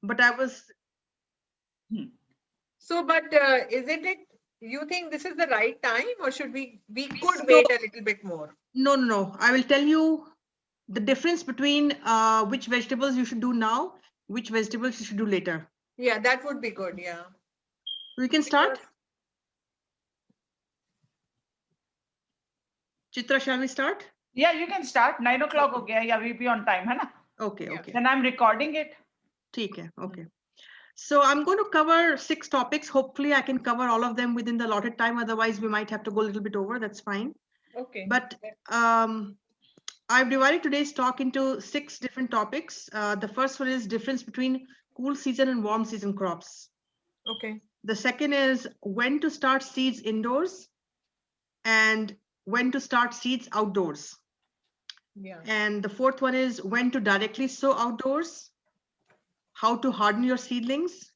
but I was, So, but isn't it, you think this is the right time, or should we could so wait a little bit more? no. I will tell you the difference between which vegetables you should do now, which vegetables you should do later. Yeah, that would be good. Yeah. We can Because start. Chitra, shall we start? Yeah, you can start. 9 o'clock. Okay, yeah, we'll be on time, है ना? Okay, Yeah. okay. Then I'm recording it. ठीक है, okay. So I'm going to cover 6 topics. Hopefully I can cover all of them within the allotted time. Otherwise we might have to go a little bit over. That's fine. Okay. But I've divided today's talk into 6 different topics. The first one is difference between cool season and warm season crops. Okay. The second is when to start seeds indoors and when to start seeds outdoors. Yeah. And the fourth one is when to directly sow outdoors, how to harden your seedlings,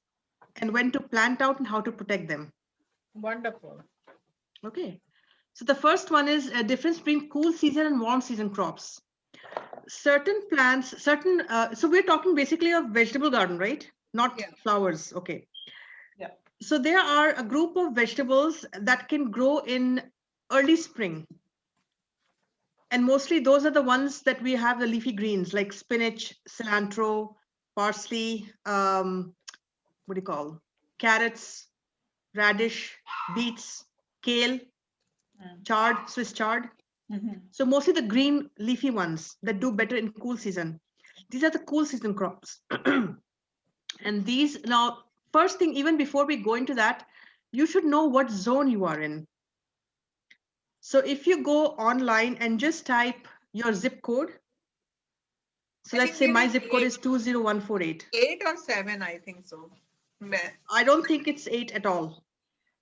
and when to plant out and how to protect them. Wonderful. Okay. So the first one is a difference between cool season and warm season crops. Certain plants, so we're talking basically of vegetable garden, right? Not flowers. Okay. Yeah. So there are a group of vegetables that can grow in early spring. And mostly those are the ones that we have the leafy greens like spinach, cilantro, parsley, what do you call? Carrots, radish, beets, kale, chard, Swiss chard. So mostly the green leafy ones that do better in cool season. These are the cool season crops. And these now, first thing, even before we go into that, you should know what zone you are in. So if you go online and just type your zip code, so let's say my zip code is 20148. 8 or 7, I think so. I don't think it's 8 at all.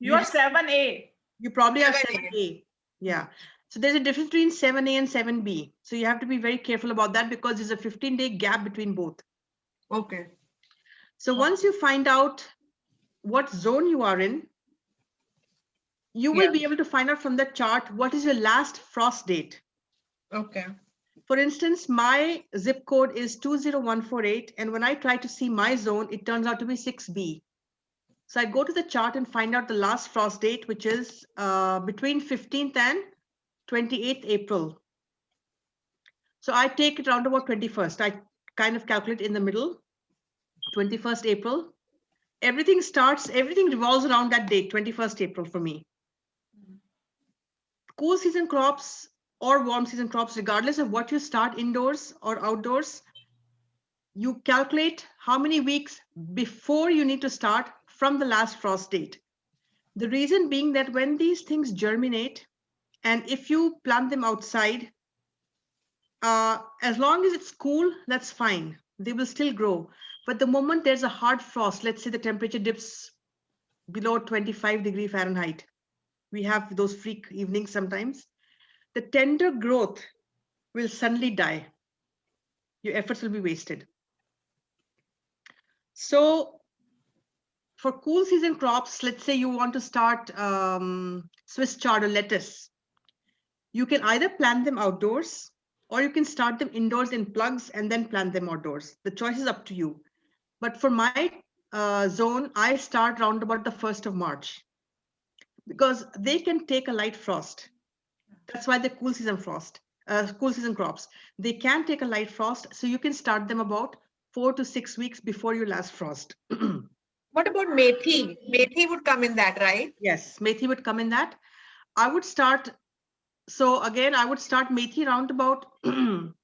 You are 7A. You probably are 7A. 7A. Yeah. So there's a difference between 7A and 7B. So you have to be very careful about that because there's a 15-day gap between both. Okay. So once you find out what zone you are in, you will be able to find out from the chart what is your last frost date. Okay. For instance, my zip code is 20148. And when I try to see my zone, it turns out to be 6B. So I go to the chart and find out the last frost date, which is between 15th and 28th April. So I take it around about 21st. I kind of calculate in the middle, 21st April. Everything revolves around that date, 21st April for me. Cool season crops or warm season crops, regardless of what you start indoors or outdoors, you calculate how many weeks before you need to start from the last frost date. The reason being that when these things germinate, and if you plant them outside, as long as it's cool, that's fine. They will still grow. But the moment there's a hard frost, let's say the temperature dips below 25°F, we have those freak evenings sometimes, the tender growth will suddenly die. Your efforts will be wasted. So for cool season crops, let's say you want to start Swiss chard or lettuce, you can either plant them outdoors or you can start them indoors in plugs and then plant them outdoors. The choice is up to you. But for my zone, I start around about the 1st of March because they can take a light frost. That's why they're cool season crops. They can take a light frost, so you can start them about 4 to 6 weeks before your last frost. What about methi? Methi would come in that, right? Yes, methi would come in that. I would start methi around about 3rd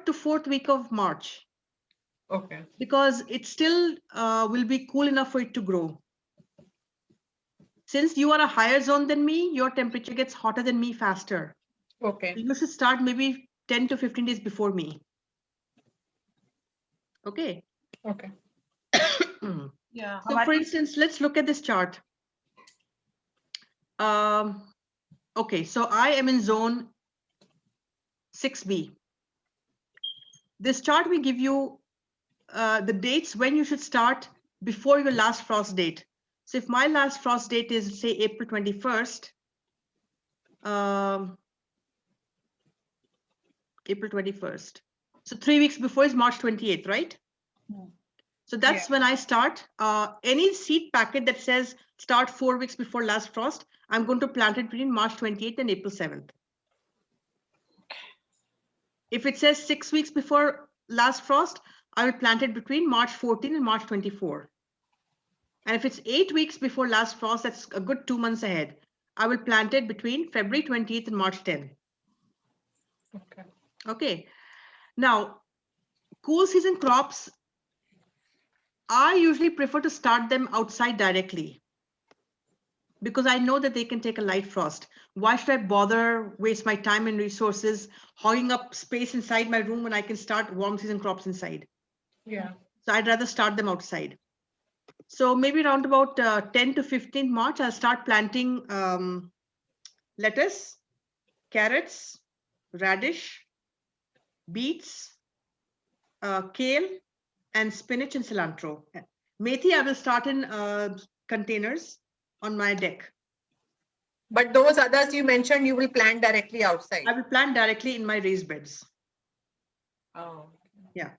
to 4th week of March. Okay. Because it still will be cool enough for it to grow. Since you are a higher zone than me, your temperature gets hotter than me faster. Okay. You should start maybe 10 to 15 days before me. Okay. Okay. Yeah. So for instance, let's look at this chart. Okay, so I am in zone 6B. This chart will give you the dates when you should start before your last frost date. So if my last frost date is, say, April 21st, April 21st. So 3 weeks before is March 28th, right? So that's when I start. Any seed packet that says start 4 weeks before last frost, I'm going to plant it between March 28th and April 7th. If it says 6 weeks before last frost, I will plant it between March 14 and March 24. And if it's 8 weeks before last frost, that's a good 2 months ahead. I will plant it between February 20th and March 10. Okay. Okay. Now, cool season crops, I usually prefer to start them outside directly because I know that they can take a light frost. Why should I bother, waste my time and resources, hogging up space inside my room when I can start warm season crops inside? Yeah. So I'd rather start them outside. So maybe around about 10 to 15 March, I'll start planting lettuce, carrots, radish, beets, kale, and spinach and cilantro. Methi, I will start in containers on my deck. But those others you mentioned, you will plant directly outside. I will plant directly in my raised beds. Oh. Yeah,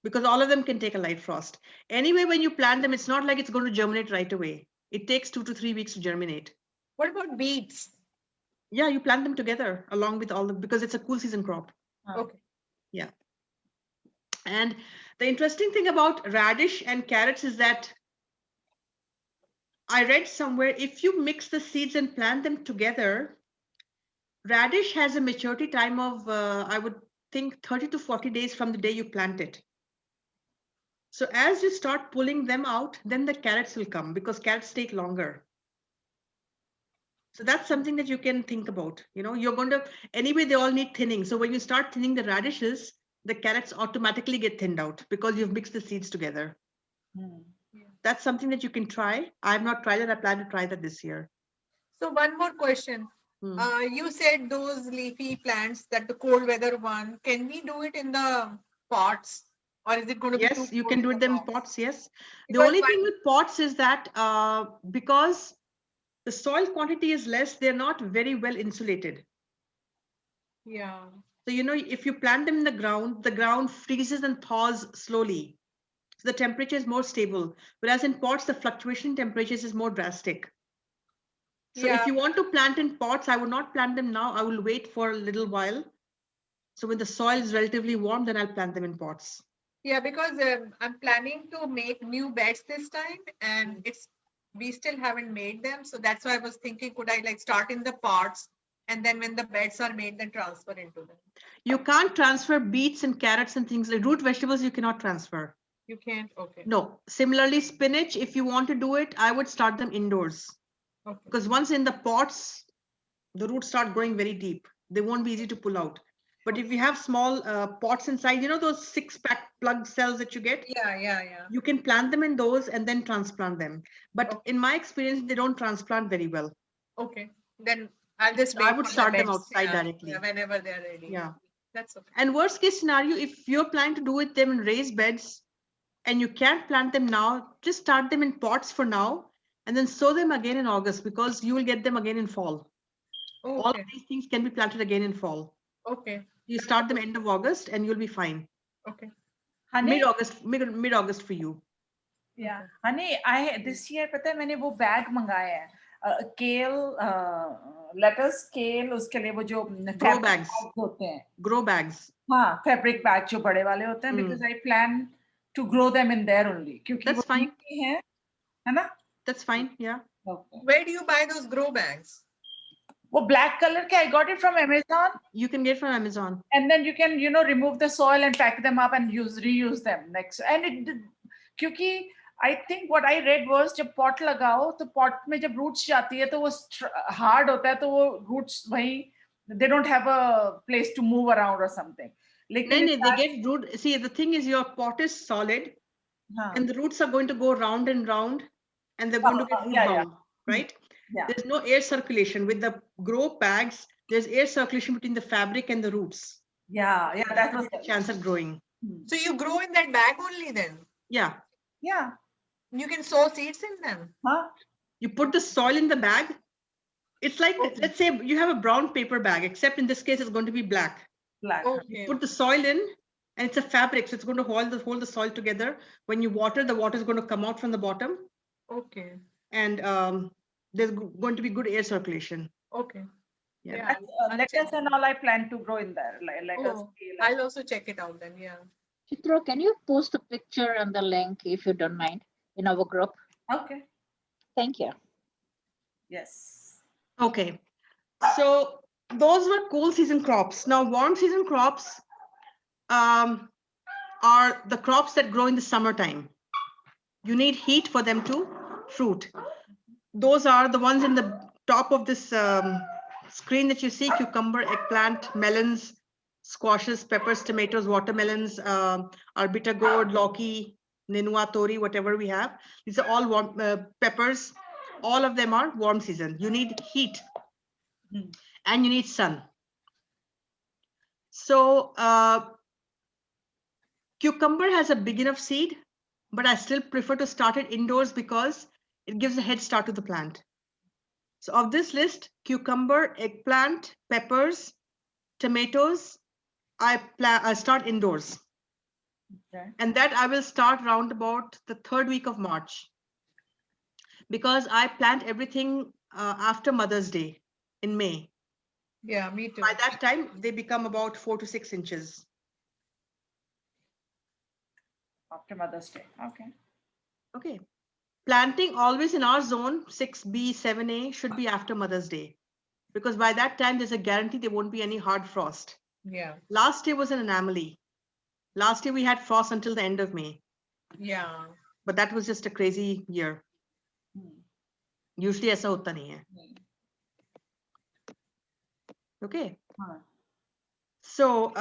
because all of them can take a light frost. Anyway, when you plant them, it's not like it's going to germinate right away. It takes 2 to 3 weeks to germinate. What about beets? Yeah, you plant them together along with all the, because it's a cool season crop. Okay. Yeah. And the interesting thing about radish and carrots is that I read somewhere if you mix the seeds and plant them together, radish has a maturity time of, I would think, 30 to 40 days from the day you plant it. So as you start pulling them out, then the carrots will come because carrots take longer. So that's something that you can think about. You know, you're going to, anyway, they all need thinning. So when you start thinning the radishes, the carrots automatically get thinned out because you've mixed the seeds together. That's something that you can try. I've not tried it. I plan to try that this year. So one more question. You said those leafy plants, that the cold weather one, can we do it in the pots, or is it going to be too Yes, you cold can do in it the them in pots? pots. Yes. The Because only thing with pots is that because the soil quantity is less, they're not very well insulated. yeah. So, you know, if you plant them in the ground freezes and thaws slowly. So the temperature is more stable. Whereas in pots, the fluctuation in temperatures is more drastic. So Yeah. if you want to plant in pots, I would not plant them now. I will wait for a little while. So when the soil is relatively warm, then I'll plant them in pots. Yeah, because I'm planning to make new beds this time, and we still haven't made them. So that's why I was thinking, could I like start in the pots, and then when the beds are made, then transfer into them? You can't transfer beets and carrots and things like root vegetables. You cannot transfer. You can't? Okay. No. Similarly, spinach, if you want to do it, I would start them indoors. Okay. Because once in the pots, the roots start growing very deep. They won't be easy to pull out. But if you have small pots inside, you know, those 6-pack plug cells that you get? Yeah. You can plant them in those and then transplant them. But Okay. in my experience, they don't transplant very well. Okay. Then I'll just So I wait would for start the them beds, outside directly. whenever they're ready. Yeah. That's okay. And worst case scenario, if you're planning to do it them in raised beds and you can't plant them now, just start them in pots for now and then sow them again in August because you will get them again in fall. Okay. All of these things can be planted again in fall. Okay. You start them end of August and you'll be fine. Okay. Honey, Mid-August for you. yeah. Honey, this year पता है मैंने वो bag मंगाया है kale, lettuce, kale, उसके लिए वो जो Grow bags. होते हैं. Grow bags. हाँ, fabric bag जो बड़े वाले होते हैं because I plan to grow them in there only. क्योंकि That's वो fine. है ना? That's fine. Yeah. Okay. Where do you buy those grow bags? वो black color के I got it from Amazon. You can get from Amazon. And then you can, you know, remove the soil and pack them up and reuse them next. And क्योंकि I think what I read was जब pot लगाओ तो pot में जब roots जाती है तो वो hard होता है तो वो roots वही they don't have a place to move around or something. लेकिन they get root. See, the thing is your pot is solid and the roots are going to go round and round and they're going to get root bound, right? Yeah. There's no air circulation. With the grow bags, there's air circulation between the fabric and the roots. Yeah, that was the chance of growing. So you grow in that bag only then? Yeah. Yeah. You can sow seeds in them? Huh? You put the soil in the bag. It's like, let's say you have a brown paper bag, except in this case, it's going to be black. Black. Okay. You put the soil in, And it's a fabric, so it's going to hold the soil together. When you water, the water is going to come out from the bottom, Okay. and there's going to be good air circulation. Okay. Yeah. Yeah. I'll check Lettuce it and out. all I plan to grow in there. Lettuce, Oh, kale, I'll also check it out then. Yeah. Chitra, can you post a picture and the link if you don't mind in our group? okay. Thank you. Yes. Okay. So those were cool season crops. Now, warm season crops are the crops that grow in the summertime. You need heat for them to fruit. Those are the ones in the top of this screen that you see: cucumber, eggplant, melons, squashes, peppers, tomatoes, watermelons, arbiter gourd, lauki, nenua, tori, whatever we have. These are all warm peppers. All of them are warm season. You need heat and you need sun. So cucumber has a big enough seed, but I still prefer to start it indoors because it gives a head start to the plant. So of this list, cucumber, eggplant, peppers, tomatoes, I start indoors. Okay. And that I will start round about the 3rd week of March, because I plant everything after Mother's Day in May. Yeah, me too. By that time, they become about 4 to 6 inches. After Mother's Day. Okay. Okay. Planting always in our zone, 6B, 7A, should be after Mother's Day, because by that time, there's a guarantee there won't be any hard frost. Yeah. Last year was an anomaly. Last year, we had frost until the end of May, Yeah. but that was just a crazy year. Usually ऐसा होता नहीं है. Okay. So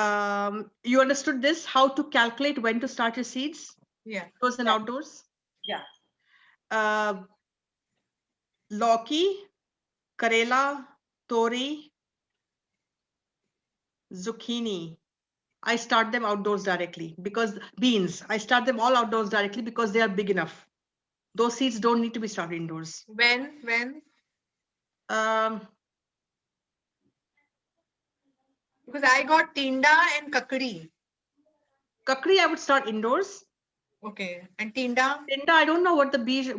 you understood this, how to calculate when to start your seeds, Yeah. indoors and outdoors. Yeah. Lauki, karela, tori, zucchini, I start them outdoors directly, because beans, I start them all outdoors directly because they are big enough. Those seeds don't need to be started indoors. When? Um, Because I got tinda and kakri. kakri, I would start indoors. Okay. And tinda? Tinda, I don't know what the Tinda seed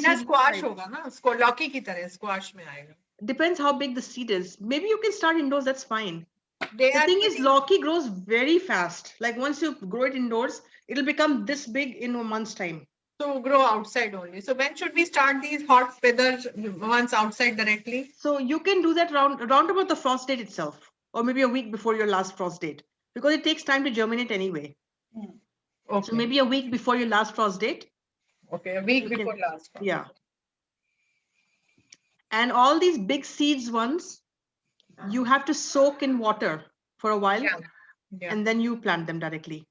looks squash like. होगा ना? लौकी की तरह squash में आएगा. Depends how big the seed is. Maybe you can start indoors, that's fine. They The are thing is, getting lauki grows very fast. Like once you grow it indoors, it'll become this big in a month's time. to grow outside only. So when should we start these hot weather ones outside directly? So you can do that round about the frost date itself, or maybe a week before your last frost date, because it takes time to germinate anyway. Okay. So maybe a week before your last frost date. Okay, a week you before can- last. Yeah. And all these big seeds ones, you have to soak in water for a while, Yeah. Yeah. and then you plant them directly.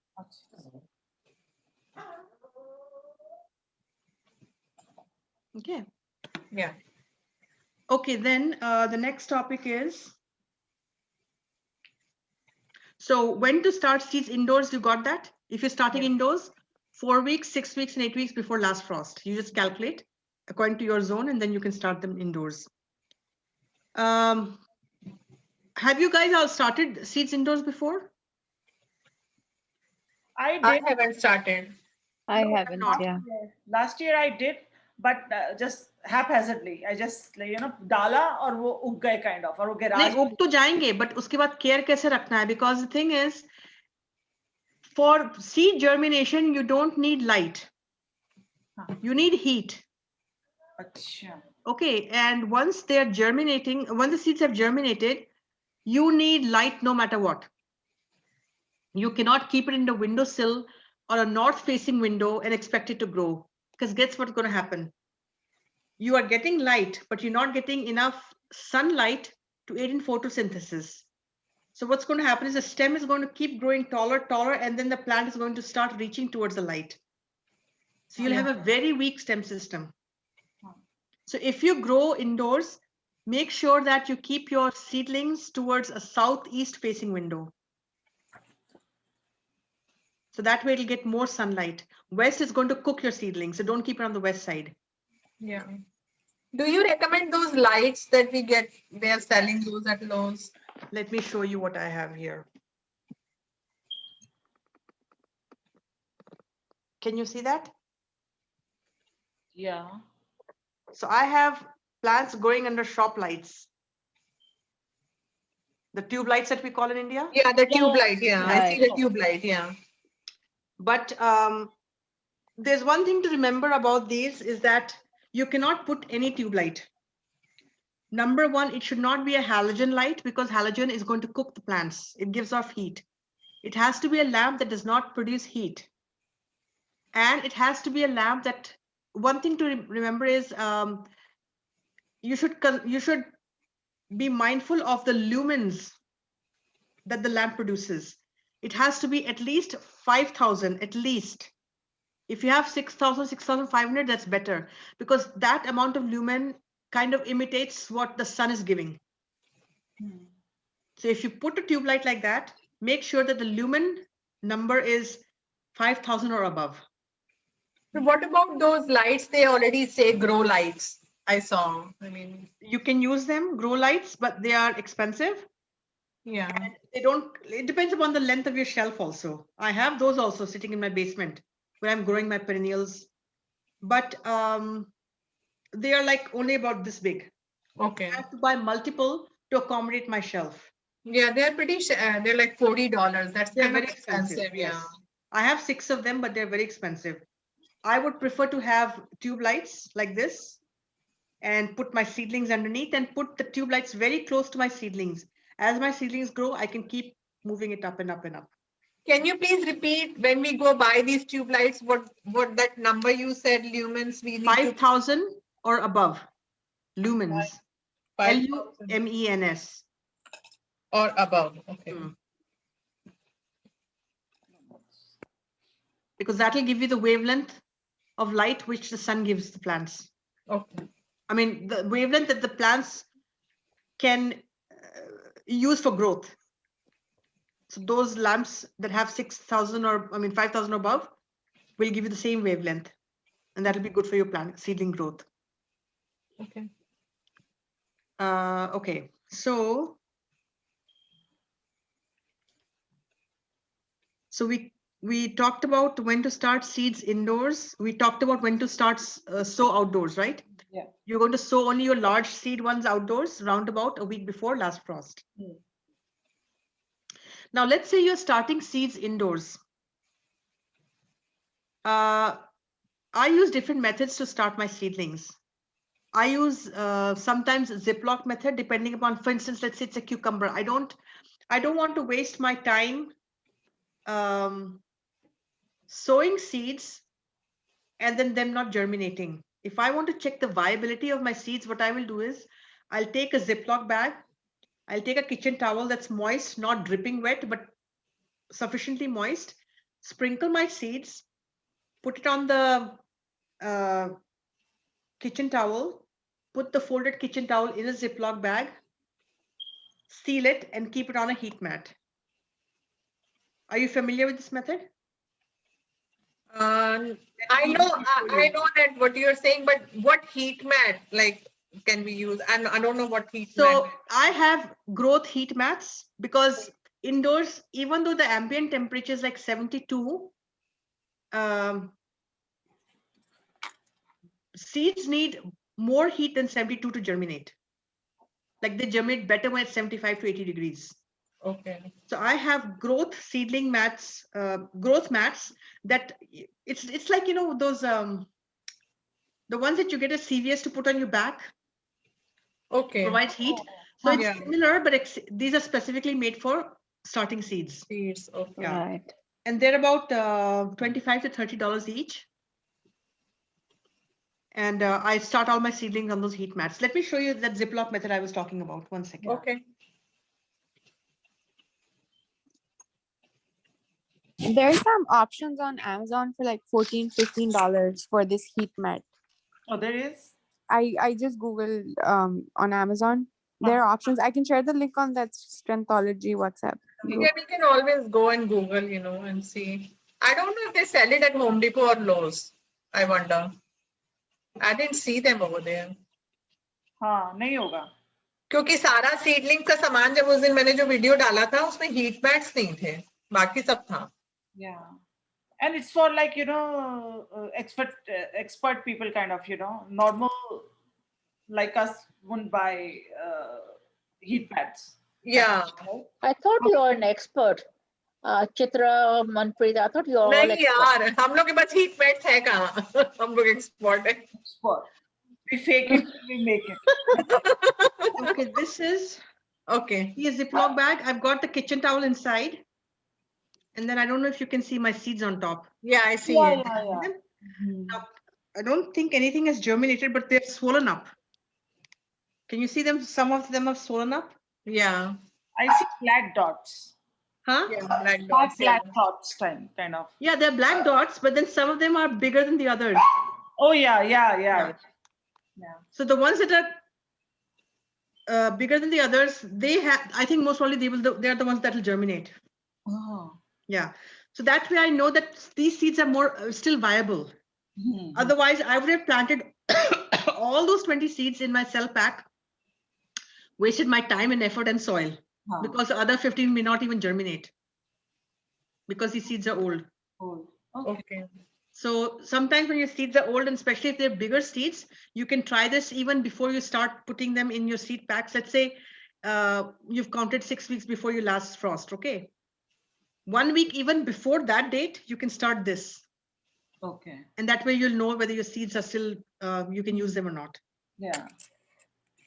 Okay. Yeah. Okay, then the next topic is, so when to start seeds indoors, you got that? If you're starting Yeah. indoors, 4 weeks, 6 weeks, and 8 weeks before last frost. You just calculate according to your zone, and then you can start them indoors. Have you guys all started seeds indoors before? I I did. haven't started. I No, haven't. not. Yeah. Last year I did, but just haphazardly. I just डाला और वो उग गए kind of, और वो नहीं, garage उग तो जाएंगे, but उसके बाद care कैसे रखना है? Because the thing is, for seed germination, you don't need light. You need heat. अच्छा. Okay, and once they are germinating, once the seeds have germinated, you need light no matter what. You cannot keep it in the windowsill or a north-facing window and expect it to grow, because guess what's going to happen? You are getting light, but you're not getting enough sunlight to aid in photosynthesis. So what's going to happen is the stem is going to keep growing taller, and then the plant is going to start reaching towards the light. So you'll have a very weak stem system. So if you grow indoors, make sure that you keep your seedlings towards a southeast facing window. So that way it'll get more sunlight. West is going to cook your seedlings, so don't keep it on the west side. Yeah. Do you recommend those lights that we get? They are selling those at Lowe's. Let me show you what I have here. Can you see that? Yeah. So I have plants growing under shop lights. The tube lights that we call in India. Yeah, the tube Yeah. light. Yeah, I see Right. the tube light. Yeah. But there's one thing to remember about these is that you cannot put any tube light. Number one, it should not be a halogen light because halogen is going to cook the plants. It gives off heat. It has to be a lamp that does not produce heat. And it has to be a lamp that, one thing to remember is you should be mindful of the lumens that the lamp produces. It has to be at least 5,000, at least. If you have 6,000, 6,500, that's better because that amount of lumen kind of imitates what the sun is giving. So if you put a tube light like that, make sure that the lumen number is 5,000 or above. So what about those lights? They already say grow lights. I saw. I mean, You can use them, grow lights, but they are expensive. yeah. And they don't, it depends upon the length of your shelf also. I have those also sitting in my basement where I'm growing my perennials, but they are like only about this big. Okay. I have to buy multiple to accommodate my shelf. Yeah, they're pretty. They're like $40. That's They're kind of very expensive. Yeah. Yes. I have 6 of them, but they're very expensive. I would prefer to have tube lights like this and put my seedlings underneath and put the tube lights very close to my seedlings. As my seedlings grow, I can keep moving it up and up and up. Can you please repeat when we go buy these tube lights? What that number you said lumens we need 5,000 or above lumens. to 5,000 LUMENS. or above. Okay. Because that will give you the wavelength of light which the sun gives the plants. Okay. I mean, the wavelength that the plants can use for growth. So those lamps that have 6,000 or 5,000 above will give you the same wavelength, and that will be good for your plant seedling growth. Okay. Okay, so we talked about when to start seeds indoors. We talked about when to start sow outdoors, right? Yeah. You're going to sow only your large seed ones outdoors, round about a week before last frost. Now, let's say you're starting seeds indoors. I use different methods to start my seedlings. I use sometimes Ziploc method, depending upon, for instance, let's say it's a cucumber. I don't want to waste my time sowing seeds and then them not germinating. If I want to check the viability of my seeds, what I will do is I'll take a Ziploc bag. I'll take a kitchen towel that's moist, not dripping wet, but sufficiently moist. Sprinkle my seeds, put it on the kitchen towel, put the folded kitchen towel in a Ziploc bag, seal it, and keep it on a heat mat. Are you familiar with this method? I know that what you're saying, but what heat mat like can we use? And I don't know what heat mat. So I have growth heat mats because indoors, even though the ambient temperature is like 72, seeds need more heat than 72 to germinate. Like they germinate better when it's 75 to 80 degrees. Okay. So I have growth seedling mats, growth mats that it's like, those the ones that you get at CVS to put on your back. Okay. Provides heat. So it's Yeah. similar, but these are specifically made for starting seeds. Seeds. Okay. Yeah. Right. And they're about $25 to $30 each. And I start all my seedlings on those heat mats. Let me show you that Ziploc method I was talking about. 1 second. Okay. There's some options on Amazon for like $14, $15 for this heat mat. Oh, there is? I just Googled on Amazon. There are options. I can share the link on that Strengthology WhatsApp group. Yeah, we can always go and Google, and see. I don't know if they sell it at Home Depot or Lowe's. I wonder. I didn't see them over there. हाँ नहीं होगा. क्योंकि सारा seedling का सामान जब उस दिन मैंने जो वीडियो डाला था उसमें हीट मैट्स नहीं थे, बाकी सब था. Yeah. And it's for like, expert people kind of, normal like us wouldn't buy heat pads. Yeah. Right? I thought you are an expert. Chitra, Manpreet, I thought you are all नहीं experts. यार हम लोग के पास heat pads है कहाँ हम लोग expert है Expert. We fake it, we make it. Okay, this is Okay. a Ziploc bag. I've got the kitchen towel inside. And then I don't know if you can see my seeds on top. Yeah, I see Yeah, it. yeah. Now, I don't think anything has germinated, but they've swollen up. Can you see them? Some of them have swollen up. Yeah. I see black dots. Huh? Yeah, black Not dots. black Yeah. dots kind of. Yeah, they're black dots, but then some of them are bigger than the others. Oh yeah. So the ones that are bigger than the others, they have. I think most probably they are the ones that will germinate. Oh. Yeah. So that way I know that these seeds are more still viable. Mhm. Otherwise, I would have planted all those 20 seeds in my cell pack, wasted my time and effort and soil, Huh. because the other 15 may not even germinate because these seeds are old. Cool. Okay. Okay. So sometimes when your seeds are old, and especially if they're bigger seeds, you can try this even before you start putting them in your seed packs. Let's say you've counted 6 weeks before your last frost. Okay. 1 week even before that date, you can start this. Okay. And that way you'll know whether your seeds are still, you can use them or not. Yeah.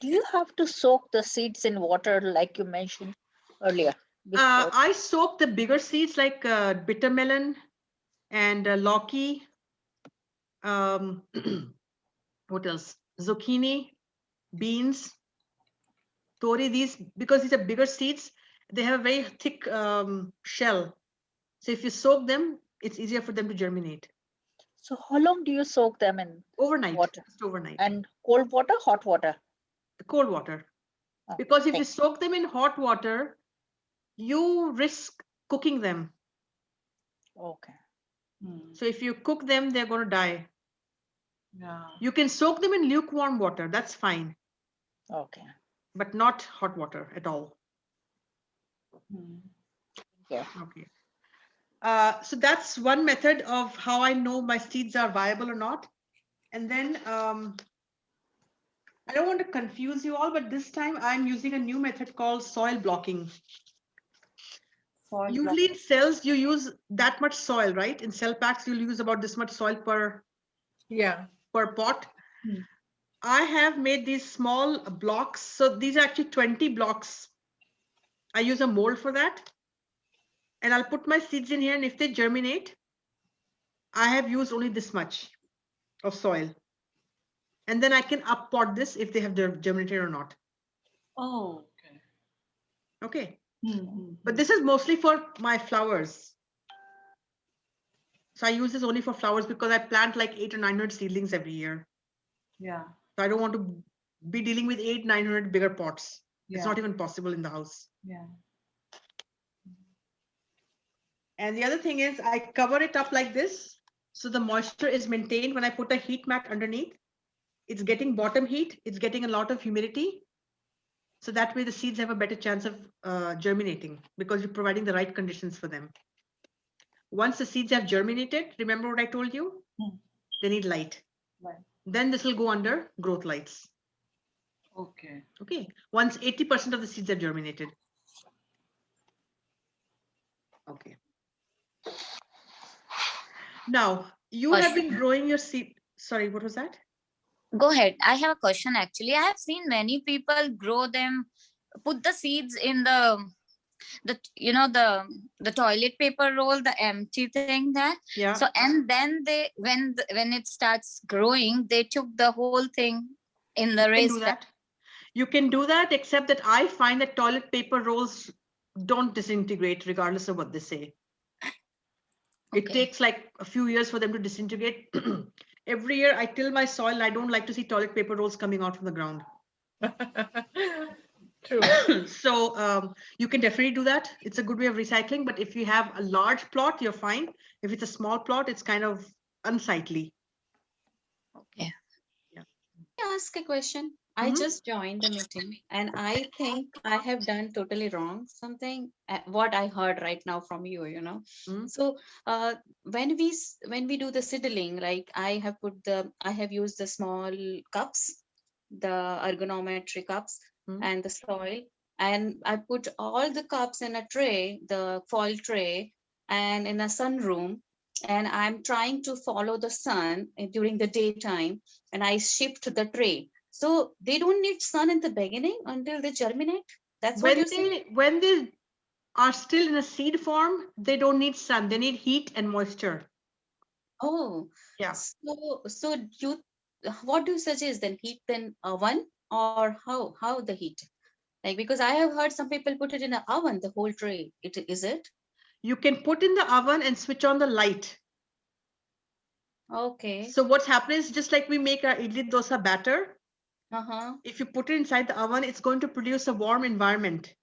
Do you have to soak the seeds in water like you mentioned earlier? Before? I soak the bigger seeds like bitter melon and lauki. What else? Zucchini, beans, tori. These, because these are bigger seeds, they have a very thick shell. So if you soak them, it's easier for them to germinate. So how long do you soak them in Overnight. water? Just overnight. And cold water, hot water? Cold water. Oh, Because if you thank- soak them in hot water, you risk cooking them. Okay. So if you cook them, they're going to die. Yeah. You can soak them in lukewarm water. That's fine, Okay. but not hot water at all. Yeah. Okay. So that's one method of how I know my seeds are viable or not. And then I don't want to confuse you all, but this time I'm using a new method called soil blocking. Soil Usually in cells, you use that much soil, right? In cell packs, you'll use about this much soil per Yeah. pot. Hmm. I have made these small blocks. So these are actually 20 blocks. I use a mold for that. And I'll put my seeds in here, and if they germinate, I have used only this much of soil. And then I can up pot this if they have germinated or not. Oh, okay. Okay. Mm-hmm. But this is mostly for my flowers. So I use this only for flowers because I plant like 800 or 900 seedlings every year. Yeah. So I don't want to be dealing with 800-900 bigger pots. It's Yeah. not even possible in the house. Yeah. And the other thing is I cover it up like this. So the moisture is maintained when I put a heat mat underneath. It's getting bottom heat. It's getting a lot of humidity. So that way the seeds have a better chance of germinating because you're providing the right conditions for them. Once the seeds have germinated, remember what I told you? They need light. Right. Then this will go under growth lights. Okay. Okay. Once 80% of the seeds have germinated. Okay. Now, you have been growing your seed. Sorry, what was that? Go ahead. I have a question actually. I have seen many people grow them, put the seeds in the toilet paper roll, the empty thing that. Yeah. So and then they when it starts growing, they took the whole thing in the You can raised do that. You can do that, except that I find that toilet paper rolls don't disintegrate regardless of what they say. It Okay. takes like a few years for them to disintegrate. Every year I till my soil. I don't like to see toilet paper rolls coming out from the ground. True. So you can definitely do that. It's a good way of recycling. But if you have a large plot, you're fine. If it's a small plot, it's kind of unsightly. Okay. Can I ask a question? I Mhm. just joined the meeting and I think I have done totally wrong something, what I heard right now from you, you know. Mhm. So when we do the seedling, like I have used the small cups, the ergonometry cups Mhm. and the soil, and I put all the cups in a tray, the foil tray, and in a sunroom, and I'm trying to follow the sun during the daytime, and I shift the tray. So they don't need sun in the beginning until they germinate. That's what you're saying? When they are still in a seed form, they don't need sun. They need heat and moisture. Oh, Yeah. so you, what do you suggest then? Heat then oven, or how the heat? Like, because I have heard some people put it in an oven, the whole tray. It is it? You can put in the oven and switch on the light. Okay. So what's happening is just like we make our idli dosa batter. Uh-huh. If you put it inside the oven, it's going to produce a warm environment.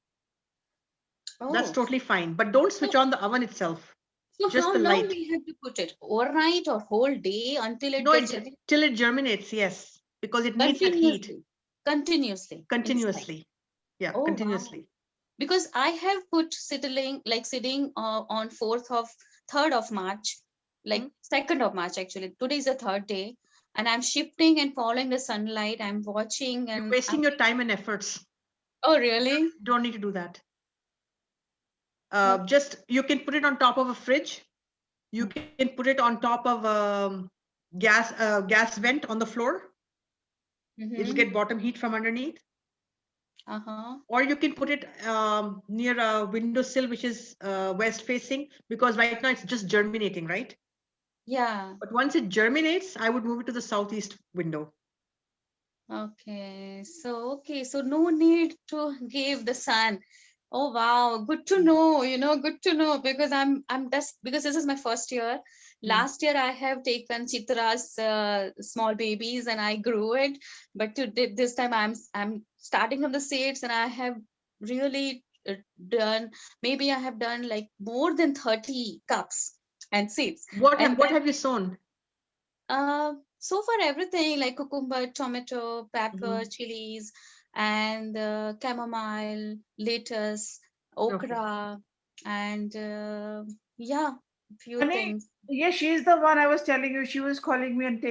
That's Oh, totally fine. But don't so switch on the oven itself, so just how the long light. we have to put it? Overnight or whole day until it No, gets germinated? till it germinates, yes, because it needs that heat Continuously, continuously inside. continuously. Yeah, Oh wow. continuously. Because I have put sitting on 3rd of March, like Hmm? 2nd of March actually. Today is the 3rd day, and I'm shifting and following the sunlight. I'm watching, You're and wasting your time and efforts. oh really? Don't need to do that. Okay. Just you can put it on top of a fridge. You can put it on top of a gas vent on the floor. It'll Mm-hmm. get bottom heat from underneath. Uh-huh. Or you can put it near a windowsill which is west facing, because right now it's just germinating, right? Yeah. But once it germinates, I would move it to the southeast window. Okay. So no need to give the sun. Oh wow, good to know, good to know, because I'm just because this is my first year. Last year I have taken Chitra's small babies and I grew it, but this time I'm starting from the seeds, and I have really done, maybe I have done like more than 30 cups and seeds. And What then have you sown? so far everything like cucumber, tomato, pepper, Mhm. chilies, and chamomile, lettuce, Okay. okra, and yeah, few Honey, things. yeah, she's the one I was telling you. She was calling me and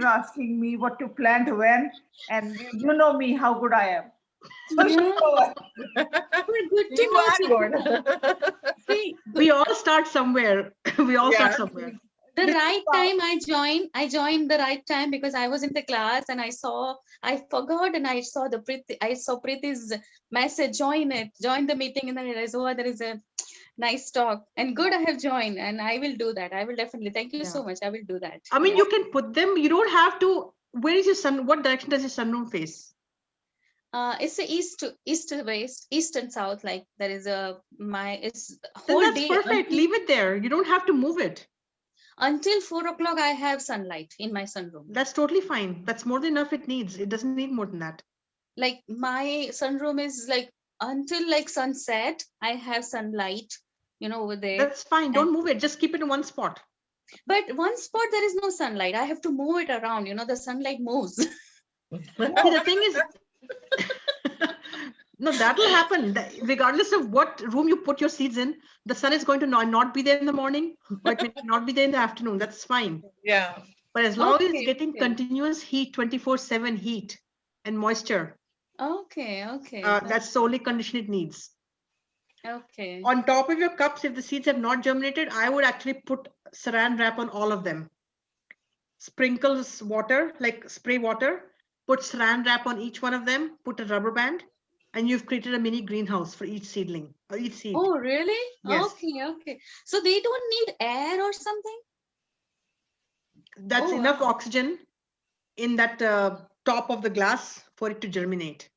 asking me what to plant when. And you know me, how good I am. So she's Yeah, the one. good to You know, are Chitra. good. See, We all start somewhere. We all start Yeah. somewhere. the This is right time I joined the right time because I was in the class and I forgot, and I saw Preeti's message, join the meeting, and then I realized, oh, there is a nice talk, and good, I have joined, and I will do that. I will definitely, thank you Yeah. so much, I will do that. I mean, Yeah. you can put them. You don't have to. Where is your sun? What direction does your sunroom face? It's the east to west, east and south, like there is a my it's Then whole that's day perfect. Leave it there. You don't have to move it. until 4 o'clock I have sunlight in my sunroom. That's totally fine. That's more than enough it needs. It doesn't need more than that. Like my sunroom is like until like sunset I have sunlight, over there. That's fine. And Don't move it. Just keep it in one spot. but one spot there is no sunlight, I have to move it around, the sunlight moves. See, the thing is, no, that'll happen. Regardless of what room you put your seeds in, the sun is going to not be there in the morning, or it may not be there in the afternoon. That's fine. Yeah. But as long as it's Okay, getting okay, continuous heat, 24/7 heat and moisture, okay, that's the only condition it needs. okay. On top of your cups, if the seeds have not germinated, I would actually put saran wrap on all of them. Sprinkles water, like spray water, put saran wrap on each one of them, put a rubber band, and you've created a mini greenhouse for each seedling or each seed. Oh really? Yes, Okay, so they don't need air or something? that's Oh enough wow. oxygen in that top of the glass for it to germinate.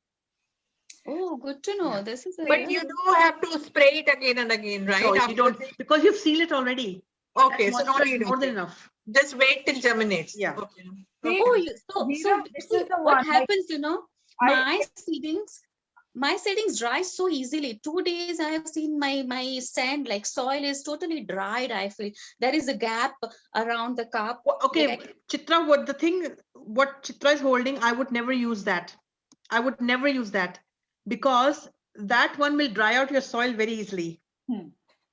Oh, good to know. Yeah. This is a But yeah. you do have to spray it again and again, right? No, you After don't, because you've sealed it already. That okay, so no moisture is need. more than Okay. enough. Just wait till germinates. Yeah. Okay. See, Oh, Okay. so This see is the what one. Like happens, I my seedings dry so easily. 2 days I have seen my sand, like soil is totally dried. I feel there is a gap around the cup. Like Okay, Chitra, what Chitra is holding, I would never use that. I would never use that because that one will dry out your soil very easily.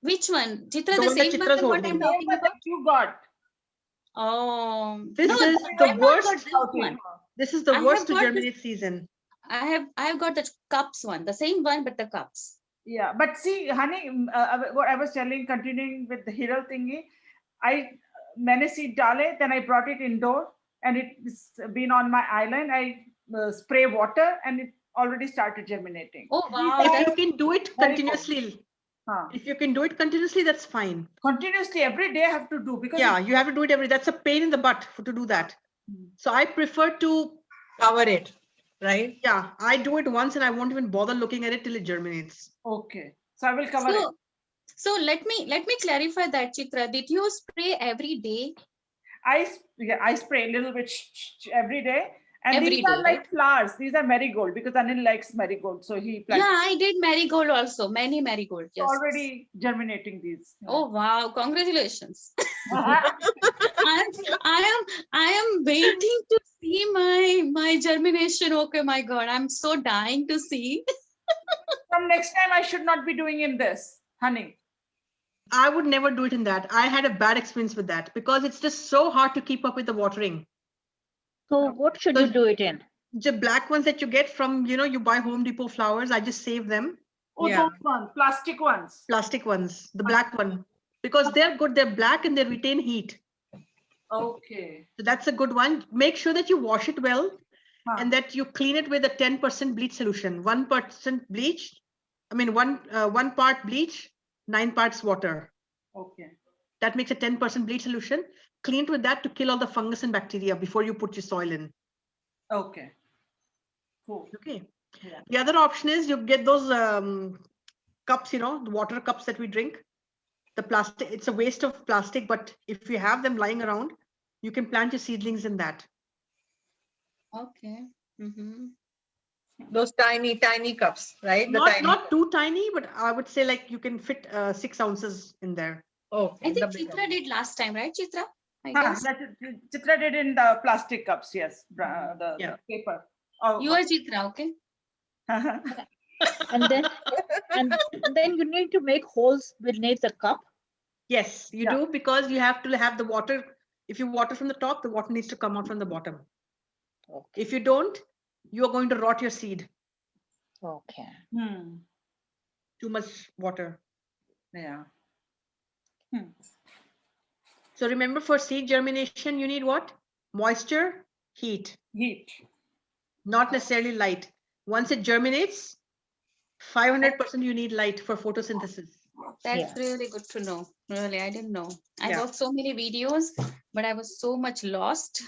Which one? Chitra, The the one that same Chitra's one what I'm holding. talking But about? that you got. Oh, This no, is I the have not got worst. this one. This is the I worst have to got this. germinate season. I have got the cups one, the same one, but the cups. Yeah, but see, honey, what I was telling, continuing with the hero thingy, I मैंने seed डाले, then I brought it indoor, and it's been on my island. I spray water, and it already started germinating. Oh wow, If that's you can do it Very good. continuously, Huh. if you can do it continuously, that's fine. Continuously every day I have to do because Yeah, you have to do it every. That's a pain in the butt to do that. So I prefer to Cover it, right? Yeah, I do it once and I won't even bother looking at it till it germinates. okay, so I will cover it. so let me clarify that, Chitra. Did you spray every day? I spray a little bit every day, and Every these are day, like right? flowers. These are marigold because Anil likes marigold, so he Yeah, planted I did marigold also. Many marigold. Yes. already germinating these. Oh wow! Congratulations. I am waiting to see my germination. Okay, my God, I'm so dying to see. From next time, I should not be doing in this, honey. I would never do it in that. I had a bad experience with that because it's just so hard to keep up with the watering. So what should So you do it in? the black ones that you get from, you buy Home Depot flowers, I just save them. Oh, Yeah. those ones, plastic ones. Plastic ones, the black one, because they're good. They're black and they retain heat. Okay. So that's a good one. Make sure that you wash it well and that you clean it with a 10% bleach solution. 1% bleach. I mean, one part bleach, 9 parts water. Okay. That makes a 10% bleach solution. Clean it with that to kill all the fungus and bacteria before you put your soil in. Okay. Cool. Okay. Yeah. The other option is you get those cups, the water cups that we drink. The plastic, it's a waste of plastic, but if you have them lying around, you can plant your seedlings in that. Okay. Those tiny cups, right? The tiny. Not too tiny, but I would say like you can fit 6 ounces in there. Okay. I think the bigger Chitra did last time, right, Chitra? I Huh, guess. that Chitra did in the plastic cups, yes, the paper. Oh, You are Chitra, okay? And then you need to make holes beneath the cup. Yes, you do, because you have to have the water. If you water from the top, the water needs to come out from the bottom. Okay. If you don't, you're going to rot your seed. Okay. Too much water. Yeah. So remember, for seed germination, you need what? Moisture, heat. Heat. Not necessarily light. Once it germinates, 500% you need light for photosynthesis. That's really good to know. Really, I didn't know. I Yeah. watched so many videos, but I was so much lost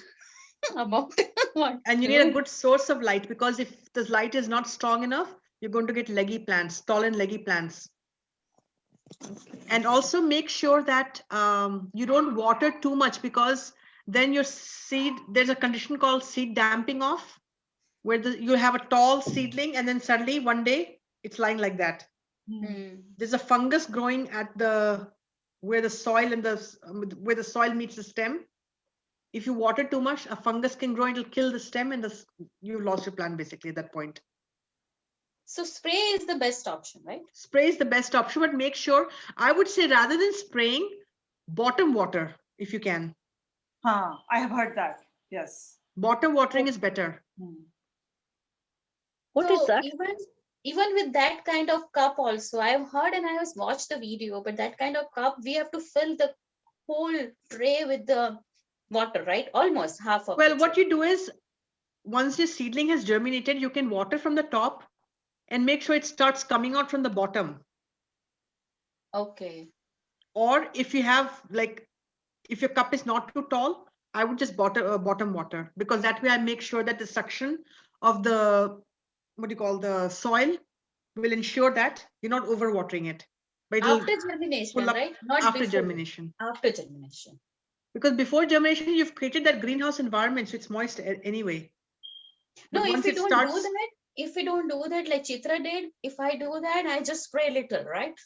about what. And you need a good source of light, because if the light is not strong enough, you're going to get leggy plants, tall and leggy plants. And also make sure that you don't water too much, because then your seed, there's a condition called seed damping off, where you have a tall seedling and then suddenly one day it's lying like that. There's a fungus growing at where the soil where the soil meets the stem. If you water too much, a fungus can grow, it'll kill the stem, and you lost your plant basically at that point. So spray is the best option, right? Spray is the best option, but make sure, I would say, rather than spraying, bottom water if you can. I have heard that. Yes. Bottom watering is better. What is that? Even with that kind of cup also, I've heard and I have watched the video, but that kind of cup, we have to fill the whole tray with the water, right? Almost half of it. Well, what you do is, once your seedling has germinated, you can water from the top and make sure it starts coming out from the bottom. Okay. Or if you have, if your cup is not too tall, I would just bottom water, because that way I make sure that the suction of the, the soil will ensure that you're not overwatering it. After germination, right? Not after before. germination. After germination. Because before germination, you've created that greenhouse environment, so it's moist anyway. No, But if once we it don't starts, do that, if we don't do that like Chitra did, if I do that, I just spray a little, right?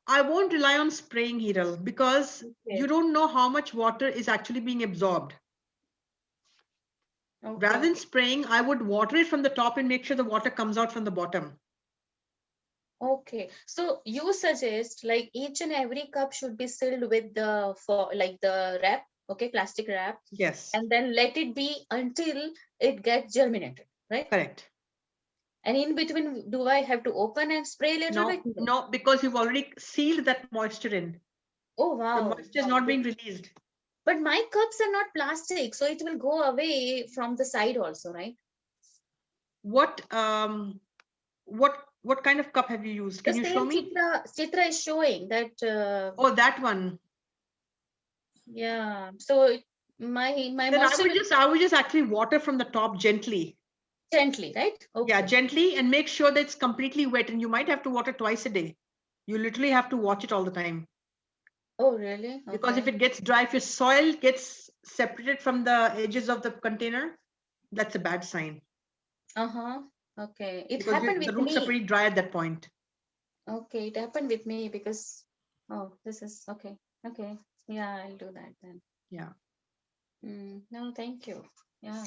I won't rely on spraying, Hiral, because you don't know how much water is actually being absorbed. Rather than spraying, I would water it from the top and make sure the water comes out from the bottom. Okay, so you suggest like each and every cup should be sealed with the for like the wrap, okay, plastic wrap, Yes, and then let it be until it gets germinated, right? correct. And in between, do I have to open and spray a little No, bit? no, because you've already sealed that moisture in. Oh The wow. moisture is Wow, not good. being released. But my cups are not plastic, so it will go away from the side also, right? What what kind of cup have you used? The Can you show same me? Chitra is showing that. Oh, that one. Yeah. So my Then moisture will I would just actually water from the top gently. gently, right? Yeah, Okay. gently, and make sure that it's completely wet. And you might have to water twice a day. You literally have to watch it all the time. Oh, really? Because if Okay. it gets dry, if your soil gets separated from the edges of the container, that's a bad sign. Uh-huh. Okay. It Because happened the with roots are me. pretty dry at that point. Okay, it happened with me because this is okay. Okay. Yeah, I'll do that then. Yeah. No, thank you. Yeah.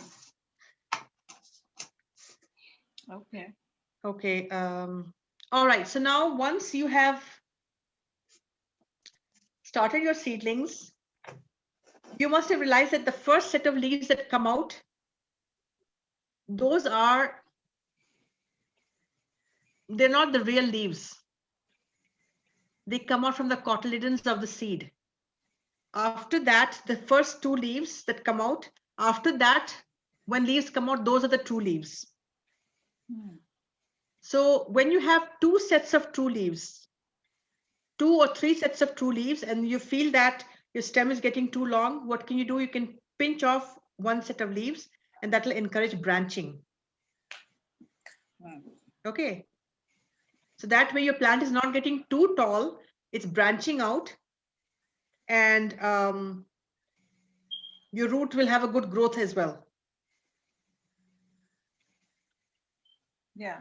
Okay. Okay. All right. So now once you have started your seedlings, you must have realized that the first set of leaves that come out, those are, they're not the real leaves. They come out from the cotyledons of the seed. After that, the first two leaves that come out, after that, when leaves come out, those are the true leaves. So when you have two sets of true leaves, 2 or 3 sets of true leaves, and you feel that your stem is getting too long, what can you do? You can pinch off one set of leaves, and that will encourage branching. Okay. So that way your plant is not getting too tall, it's branching out, and your root will have a good growth as well. Yeah.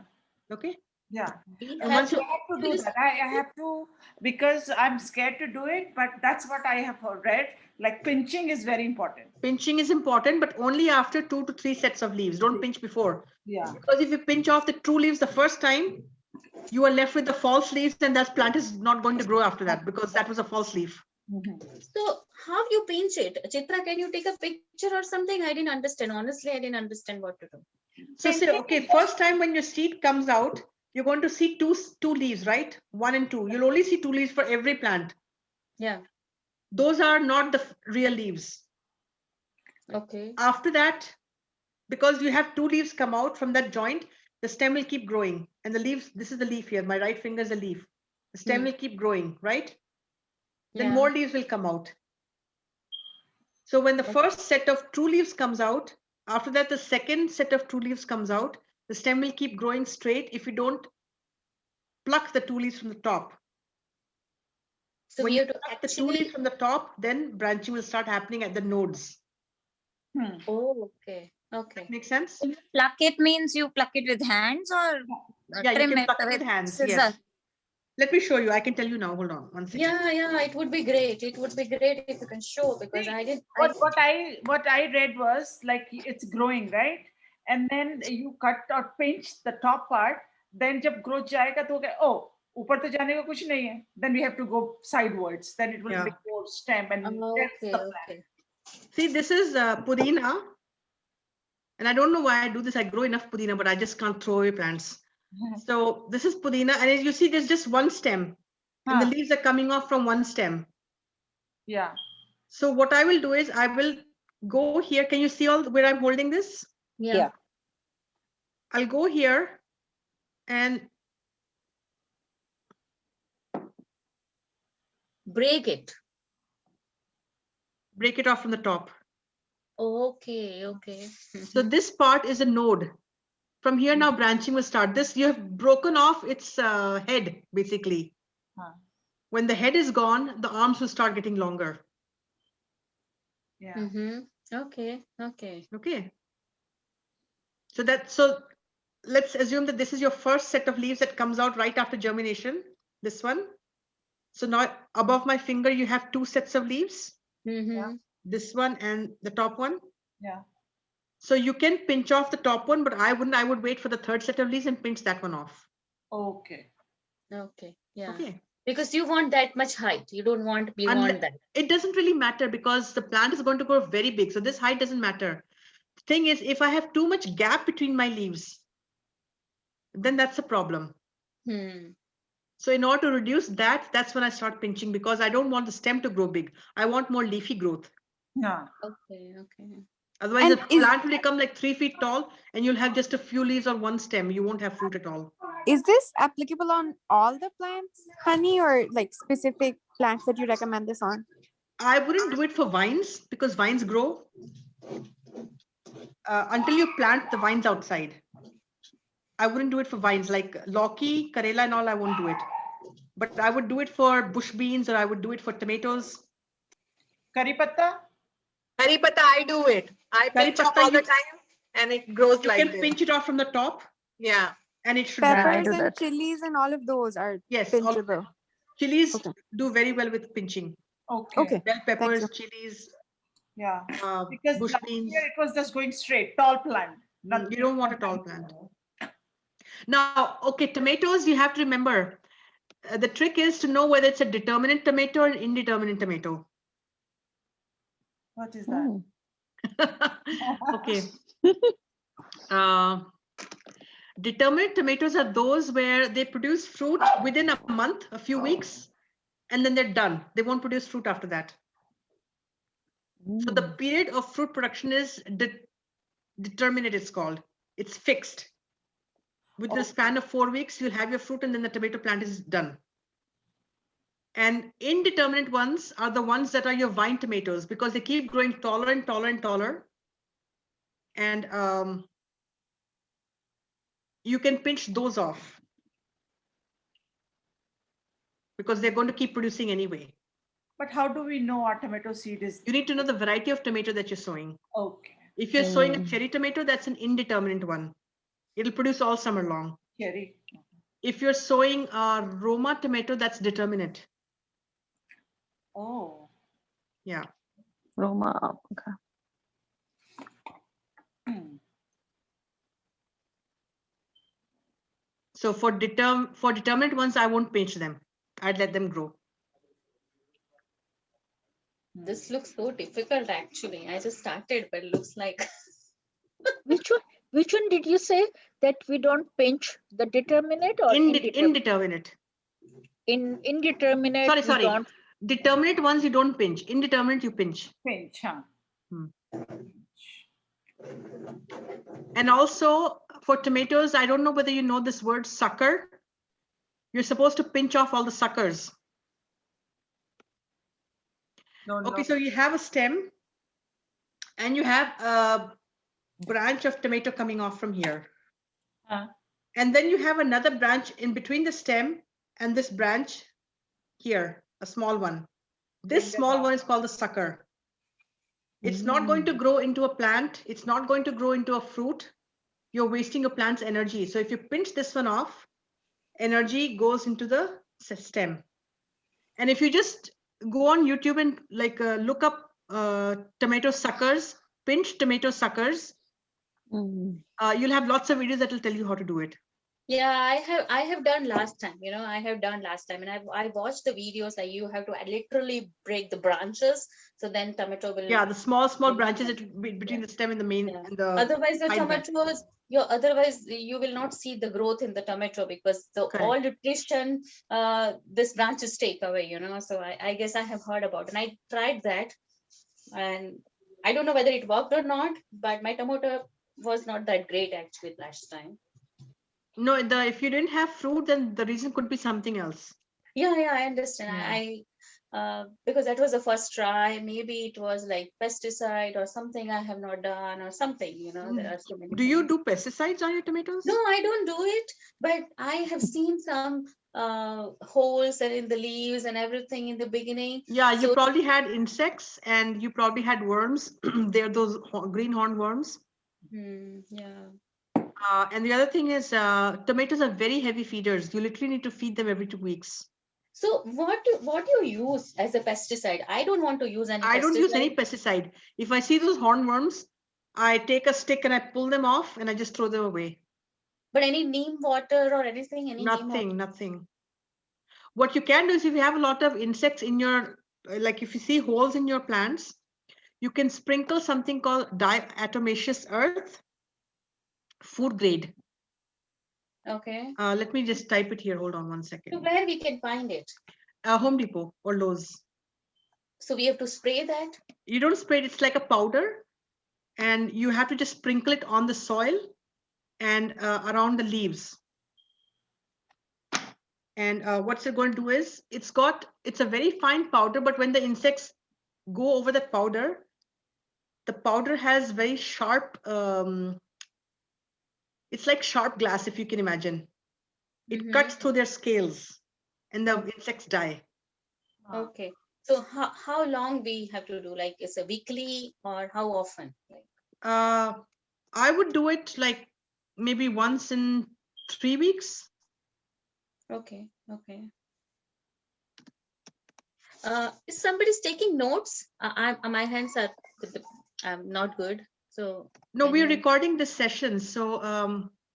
Okay. Yeah. We And have once I you, to have to do that. I have to, because I'm scared to do it, but that's what I have read. Like pinching is very important. pinching is important, but only after 2 to 3 sets of leaves. Don't pinch before. Yeah. Because if you pinch off the true leaves the first time, you are left with the false leaves, and that plant is not going to grow after that because that was a false leaf. So how you pinch it? Chitra, can you take a picture or something? I didn't understand. Honestly, I didn't understand what to do. So say, okay, first time when your seed comes out, you're going to see two leaves, right? 1 and 2. You'll only see 2 leaves for every plant. Yeah. Those are not the real leaves. Okay. After that, because you have 2 leaves come out from that joint, the stem will keep growing. And the leaves, this is the leaf here. My right finger is a leaf. The stem will keep growing, right? Then Yeah. more leaves will come out. So when the first set of true leaves comes out, after that, the second set of true leaves comes out, the stem will keep growing straight if you don't pluck the 2 leaves from the top. So When we you have to pluck the 2 leaves actually. from the top, then branching will start happening at the nodes. Oh, okay. Okay. Make sense? Pluck it means you pluck it with hands or Yeah, you trim can it pluck it with with hands. scissor. Yes. Let me show you. I can tell you now. Hold on 1 second. Yeah, it would be great. It would be great if you can show because See, I did. what I read was like it's growing, right? And then you cut or pinch the top part. Then जब growth जाएगा तो क्या? Oh, ऊपर तो जाने का कुछ नहीं है. Then we have to go sidewards. Then it will Yeah. make more stem and that's Okay, the plan. okay. See, this is pudina. And I don't know why I do this. I grow enough pudina, but I just can't throw away plants. So this is pudina. And as you see, there's just one stem. And the leaves are coming off from one stem. Yeah. So what I will do is I will go here. Can you see all where I'm holding this? Yeah. I'll go here and Break it. break it off from the top. Okay, okay. So this part is a node. From here now branching will start. This you have broken off its head basically. When the head is gone, the arms will start getting longer. Yeah. Okay, okay. Okay. So let's assume that this is your first set of leaves that comes out right after germination. This one. So now above my finger, you have 2 sets of leaves. This one and the top one. Yeah. So you can pinch off the top one, but I wouldn't. I would wait for the third set of leaves and pinch that one off. Okay. Okay. Yeah. Okay. Because you want that much height. You don't want beyond that. It doesn't really matter because the plant is going to grow very big. So this height doesn't matter. The thing is, if I have too much gap between my leaves, then that's a problem. Hmm. So in order to reduce that, that's when I start pinching because I don't want the stem to grow big. I want more leafy growth. Yeah. Okay. Okay. Otherwise, And the plant will become like 3 feet tall and you'll have just a few leaves on one stem. You won't have fruit at all. is this applicable on all the plants, Honey, or like specific plants that you recommend this on? I wouldn't do it for vines because vines grow until you plant the vines outside. I wouldn't do it for vines like Loki, Karela and all, I won't do it. But I would do it for bush beans or I would do it for tomatoes. Curry patta? Curry patta, I do it. I Curry pinch off patta, all the time and it grows You like can this. pinch it off from the top Yeah. and it should I grow. Peppers do and that. chilies and all of those are Yes, all of pinchable. them. Chilies Okay. do very well with pinching. Okay. Okay. Bell peppers, you. chilies, Yeah. Because bush last beans. year it was just going straight, tall plant. You don't want a tall plant. Now, okay, tomatoes, you have to remember, the trick is to know whether it's a determinate tomato or an indeterminate tomato. What is that? Okay. Determinate tomatoes are those where they produce fruit within a month, a few weeks, and then they're done. They won't produce fruit after that. So the period of fruit production is determinate, it's called. It's fixed. Within a span of 4 weeks, you'll have your fruit and then the tomato plant is done. And indeterminate ones are the ones that are your vine tomatoes because they keep growing taller and taller and taller. And you can pinch those off because they're going to keep producing anyway. But how do we know our tomato seed is You need to know the variety of tomato that you're sowing. okay? If you're sowing a cherry tomato, that's an indeterminate one. It'll produce all summer long. Cherry. If you're sowing a Roma tomato, that's determinate. Oh. Yeah. Roma. Okay. So for determinate ones, I won't pinch them. I'd let them grow. This looks so difficult actually. I just started, but it looks like Which one did you say that we don't pinch? The determinate or indeterminate? Indeterminate. Indeterminate, we Sorry. don't. Determinate ones you don't pinch. Indeterminate you pinch. Pinch, huh? And also for tomatoes, I don't know whether you know this word sucker. You're supposed to pinch off all the suckers. No, Okay, so you have a stem and you have a branch of tomato coming off from here. And then you have another branch in between the stem and this branch here, a small one. This small one is called the sucker. It's not going to grow into a plant. It's not going to grow into a fruit. You're wasting your plant's energy. So if you pinch this one off, energy goes into the stem. And if you just go on YouTube and like look up tomato suckers, pinch tomato suckers, you'll have lots of videos that will tell you how to do it. yeah, I have done last time, I have done last time, and I watched the videos that you have to literally break the branches, so then tomato will. Yeah, the small branches between the stem and the main and the. Otherwise, the side branch. tomatoes, otherwise you will not see the growth in the tomato because the Correct. all nutrition this branches take away, So I guess I have heard about it. And I tried that, and I don't know whether it worked or not, but my tomato was not that great actually last time. No, if you didn't have fruit, then the reason could be something else. Yeah, I understand. Because that was the first try. Maybe it was like pesticide or something I have not done or something, there are so many. Do you do pesticides on your tomatoes? No, I don't do it, but I have seen some holes and in the leaves and everything in the beginning. Yeah, you probably had insects and you probably had worms. They're those green horn worms. Yeah. And the other thing is tomatoes are very heavy feeders. You literally need to feed them every 2 weeks. So what do you use as a pesticide? I don't want to use any. I don't use any pesticide. If I see those hornworms, I take a stick and I pull them off and I just throw them away. But any neem water or anything? Any neem water? Nothing, nothing. What you can do is if you have a lot of insects in your, like if you see holes in your plants, you can sprinkle something called diatomaceous earth, food grade. Okay. Let me just type it here. Hold on 1 So second. where we can find it? Home Depot or Lowe's. So we have to spray that? You don't spray it, it's like a powder, and you have to just sprinkle it on the soil and around the leaves. And what's it going to do is it's a very fine powder, but when the insects go over the powder has very sharp, it's like sharp glass, if you can imagine. It cuts through their scales and the insects die. Okay. So how long we have to do? Like, is a weekly or how often? Like, I would do it like maybe once in 3 weeks. okay, okay. If somebody's taking notes, my hands are I'm not good. So No, can we're you- recording this session, so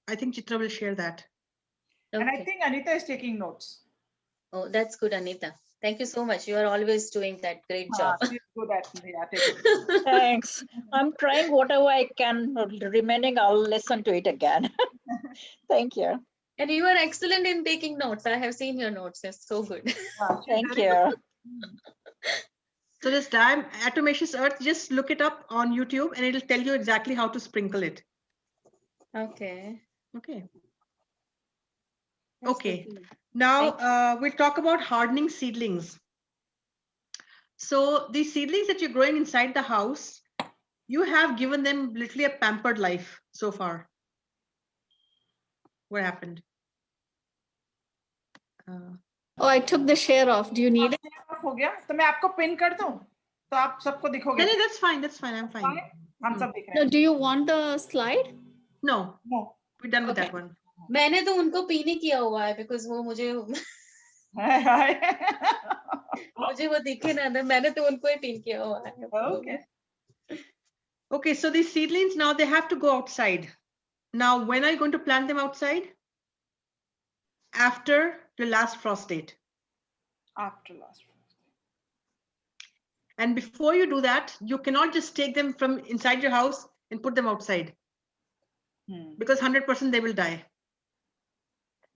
I think Chitra will share that. And I okay. think Anita is taking notes. Oh, that's good, Anita. Thank you so much. You are always doing that great job. She's good at taking. Thanks. I'm trying whatever I can. Remaining, I'll listen to it again. Thank you. And you are excellent in taking notes. I have seen your notes. They're so good. Thank you. So this diatomaceous earth, just look it up on YouTube and it'll tell you exactly how to sprinkle it. Okay. Okay. That's Okay. good to know. Now we'll talk about hardening seedlings. So these seedlings that you're growing inside the house, you have given them literally a pampered life so far. What happened? Oh, I took the share off. Do you need it? हो गया तो मैं आपको pin कर दूं तो आप सबको दिखोगे. No, that's fine. That's fine. I'm fine. हम सब दिख रहे No, हैं. do you want the slide? No, No. we're done with Okay. that one. मैंने तो उनको पीने किया हुआ है because वो मुझे वो दिखे ना था मैंने तो उनको ही पिन किया हुआ है. Okay. Okay, so these seedlings now they have to go outside. Now, when are you going to plant them outside? After the last frost date. After last. And before you do that, you cannot just take them from inside your house and put them outside because 100% they will die.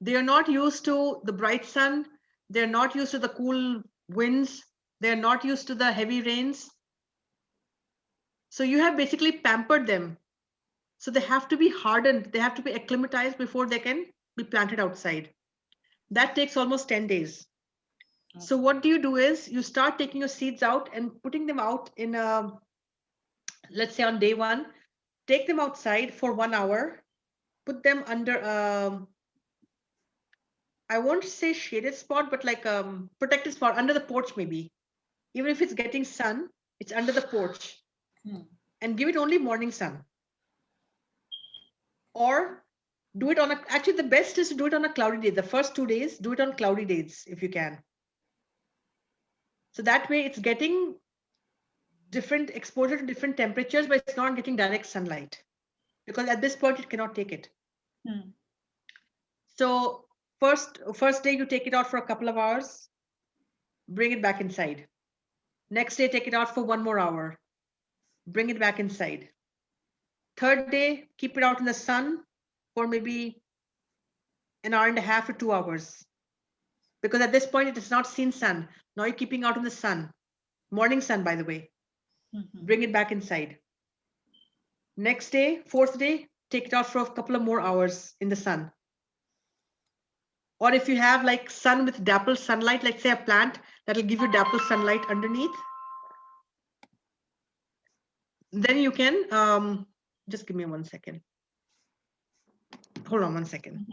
They are not used to the bright sun. They're not used to the cool winds. They're not used to the heavy rains. So you have basically pampered them. So they have to be hardened. They have to be acclimatized before they can be planted outside. That takes almost 10 days. So what do you do is you start taking your seeds out and putting them out in a, let's say on day 1, take them outside for 1 hour, put them under, I won't say shaded spot, but like protected spot under the porch maybe. Even if it's getting sun, it's under the porch. And give it only morning sun. Or do it on a, actually the best is to do it on a cloudy day. The first 2 days, do it on cloudy days if you can. So that way it's getting different exposure to different temperatures, but it's not getting direct sunlight because at this point it cannot take it. So first day you take it out for a couple of hours, bring it back inside. Next day, take it out for 1 more hour, bring it back inside. Third day, keep it out in the sun for maybe 1.5 hours to 2 hours. Because at this point, it has not seen sun. Now you're keeping out in the sun, morning sun, by the way. Bring it back inside. Next day, fourth day, take it out for a couple of more hours in the sun. Or if you have like sun with dappled sunlight, like say a plant that'll give you dappled sunlight underneath, then you can, just give me 1 second. Hold on 1 second.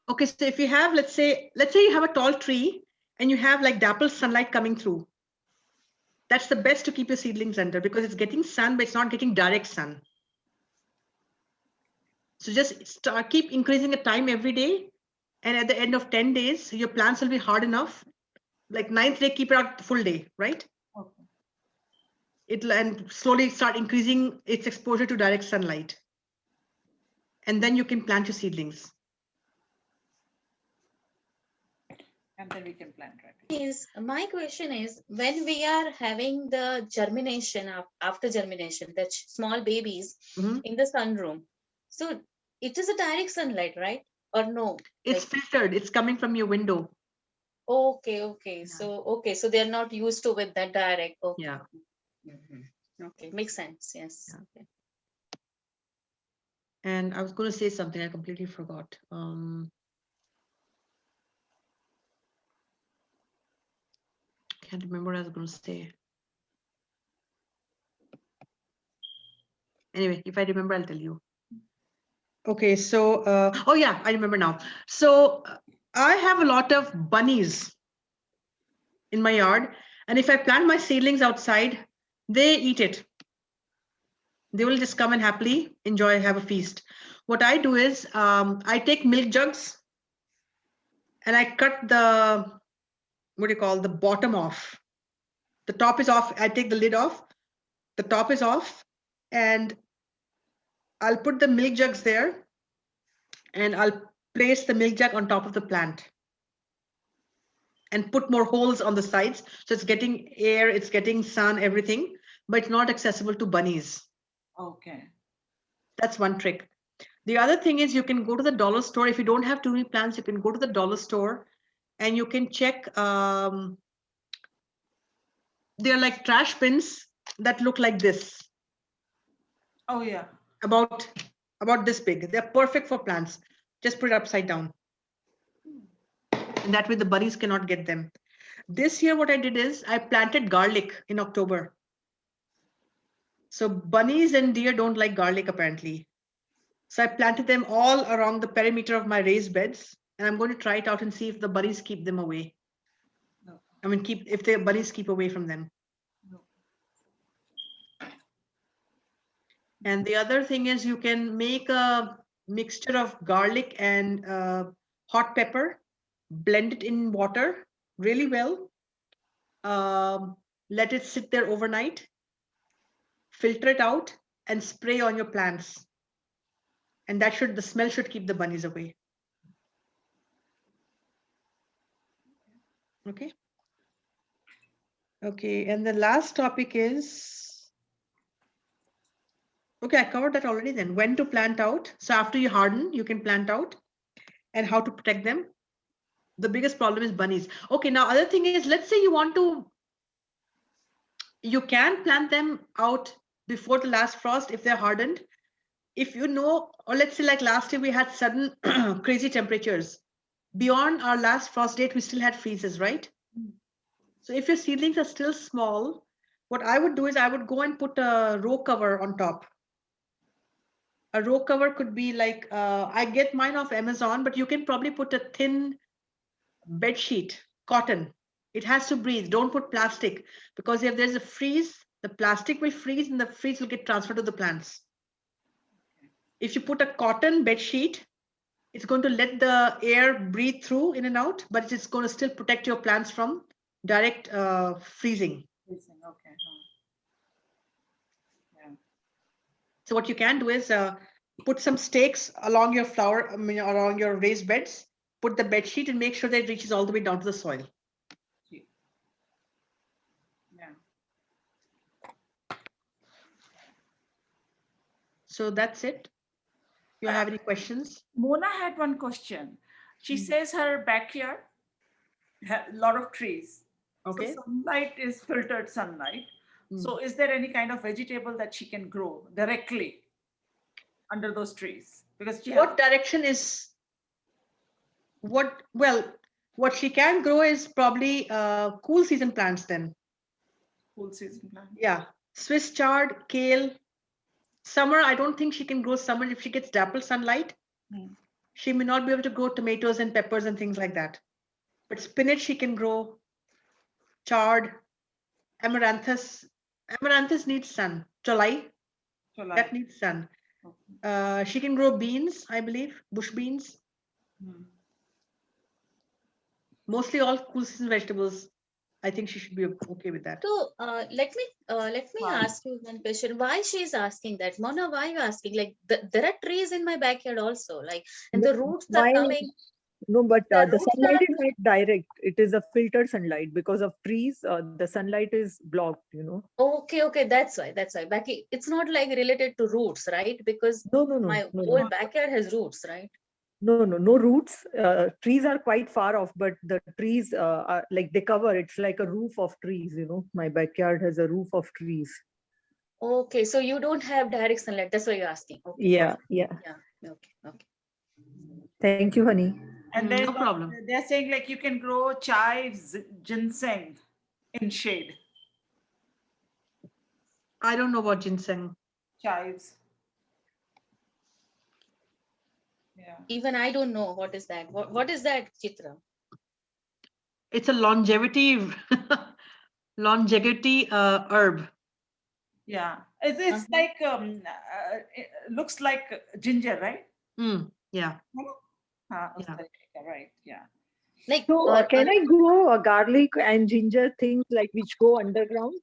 Okay, so if you have, let's say you have a tall tree and you have like dappled sunlight coming through. That's the best to keep your seedlings under because it's getting sun, but it's not getting direct sun. So just keep increasing the time every day. And at the end of 10 days, your plants will be hard enough. Like 9th day, keep it out the full day, right? Okay. It'll and slowly start increasing its exposure to direct sunlight. And then you can plant your seedlings. And then we can plant, right? Is my question is, when we are having the germination after germination, the small babies Mhm. in the sunroom, so it is a direct sunlight, right? Or no? It's filtered. It's coming from your window. Okay. So they're not used to with that direct. Okay. Yeah. Mhm. Okay, makes sense. Yes. Yeah. Okay. And I was going to say something. I completely forgot. Can't remember what I was going to say. Anyway, if I remember, I'll tell you. Okay, so, oh yeah, I remember now. So I have a lot of bunnies in my yard. And if I plant my seedlings outside, they eat it. They will just come and happily enjoy, have a feast. What I do is I take milk jugs and I cut the, what do you call, the bottom off. The top is off. I take the lid off. The top is off. And I'll put the milk jugs there and I'll place the milk jug on top of the plant and put more holes on the sides. So it's getting air, it's getting sun, everything, but it's not accessible to bunnies. Okay. That's one trick. The other thing is you can go to the dollar store. If you don't have too many plants, you can go to the dollar store and you can check. They're like trash bins that look like this, Oh yeah. about this big. They're perfect for plants. Just put it upside down. And that way the bunnies cannot get them. This year, what I did is I planted garlic in October. So bunnies and deer don't like garlic apparently. So I planted them all around the perimeter of my raised beds, and I'm going to try it out and see if the bunnies keep them away. No. I mean, if the bunnies keep away from them. No. And the other thing is you can make a mixture of garlic and hot pepper, blend it in water really well, let it sit there overnight, filter it out, and spray on your plants. And the smell should keep the bunnies away. Okay. Okay, and the last topic is, okay, I covered that already then. When to plant out. So after you harden, you can plant out, and how to protect them. The biggest problem is bunnies. Okay, now other thing is, let's say you can plant them out before the last frost if they're hardened. If you know, or let's say like last year we had sudden crazy temperatures. Beyond our last frost date, we still had freezes, right? So if your seedlings are still small, what I would do is I would go and put a row cover on top. A row cover could be like, I get mine off Amazon, but you can probably put a thin bed sheet, cotton. It has to breathe. Don't put plastic, because if there's a freeze, the plastic will freeze and the freeze will get transferred to the plants. If you put a cotton bed sheet, it's going to let the air breathe through in and out, but it's going to still protect your plants from direct freezing. Okay. Yeah. So what you can do is put some stakes along your along your raised beds, put the bed sheet and make sure that it reaches all the way down to the soil. Yeah. So that's it. You have any questions? Mona had one question. She says her backyard has a lot of trees. Okay. So sunlight is filtered sunlight. So is there any kind of vegetable that she can grow directly under those trees? Because she What direction is what? Well, what she can grow is probably cool season plants then. Cool season plant. Yeah, Swiss chard, kale. Summer, I don't think she can grow summer if she gets dapple sunlight. She may not be able to grow tomatoes and peppers and things like that. But spinach she can grow, chard, amaranthus. Amaranthus needs sun. Cholai, that needs sun. She can grow beans, I believe, bush beans. Mostly all cool season vegetables. I think she should be okay with that. So let me Wow. ask you one question. Why she's asking that, Mona? Why you asking? Like there are trees in my backyard also, like, and the roots are Why? coming. No, but The the roots sunlight are is not direct. It is a filtered sunlight because of trees. The sunlight is blocked, you know. okay. That's why. Back, it's not like related to roots, right? Because No, no, no, my no, whole no, backyard has roots, right? no roots. Trees are quite far off, but the trees are like they cover. It's like a roof of trees, you know. My backyard has a roof of trees. Okay, so you don't have direct sunlight. That's why you're asking. Okay, Yeah, got it. yeah. Yeah. Okay. Thank you, honey. And then No problem. they're saying like you can grow chives, ginseng in shade. I don't know about ginseng. Chives. Yeah. Even I don't know what is that. What is that, Chitra? It's a longevity herb. Yeah. It's like it looks like ginger, right? Yeah. Yeah. Right. Yeah. Like So, can I grow garlic and ginger things like which go underground?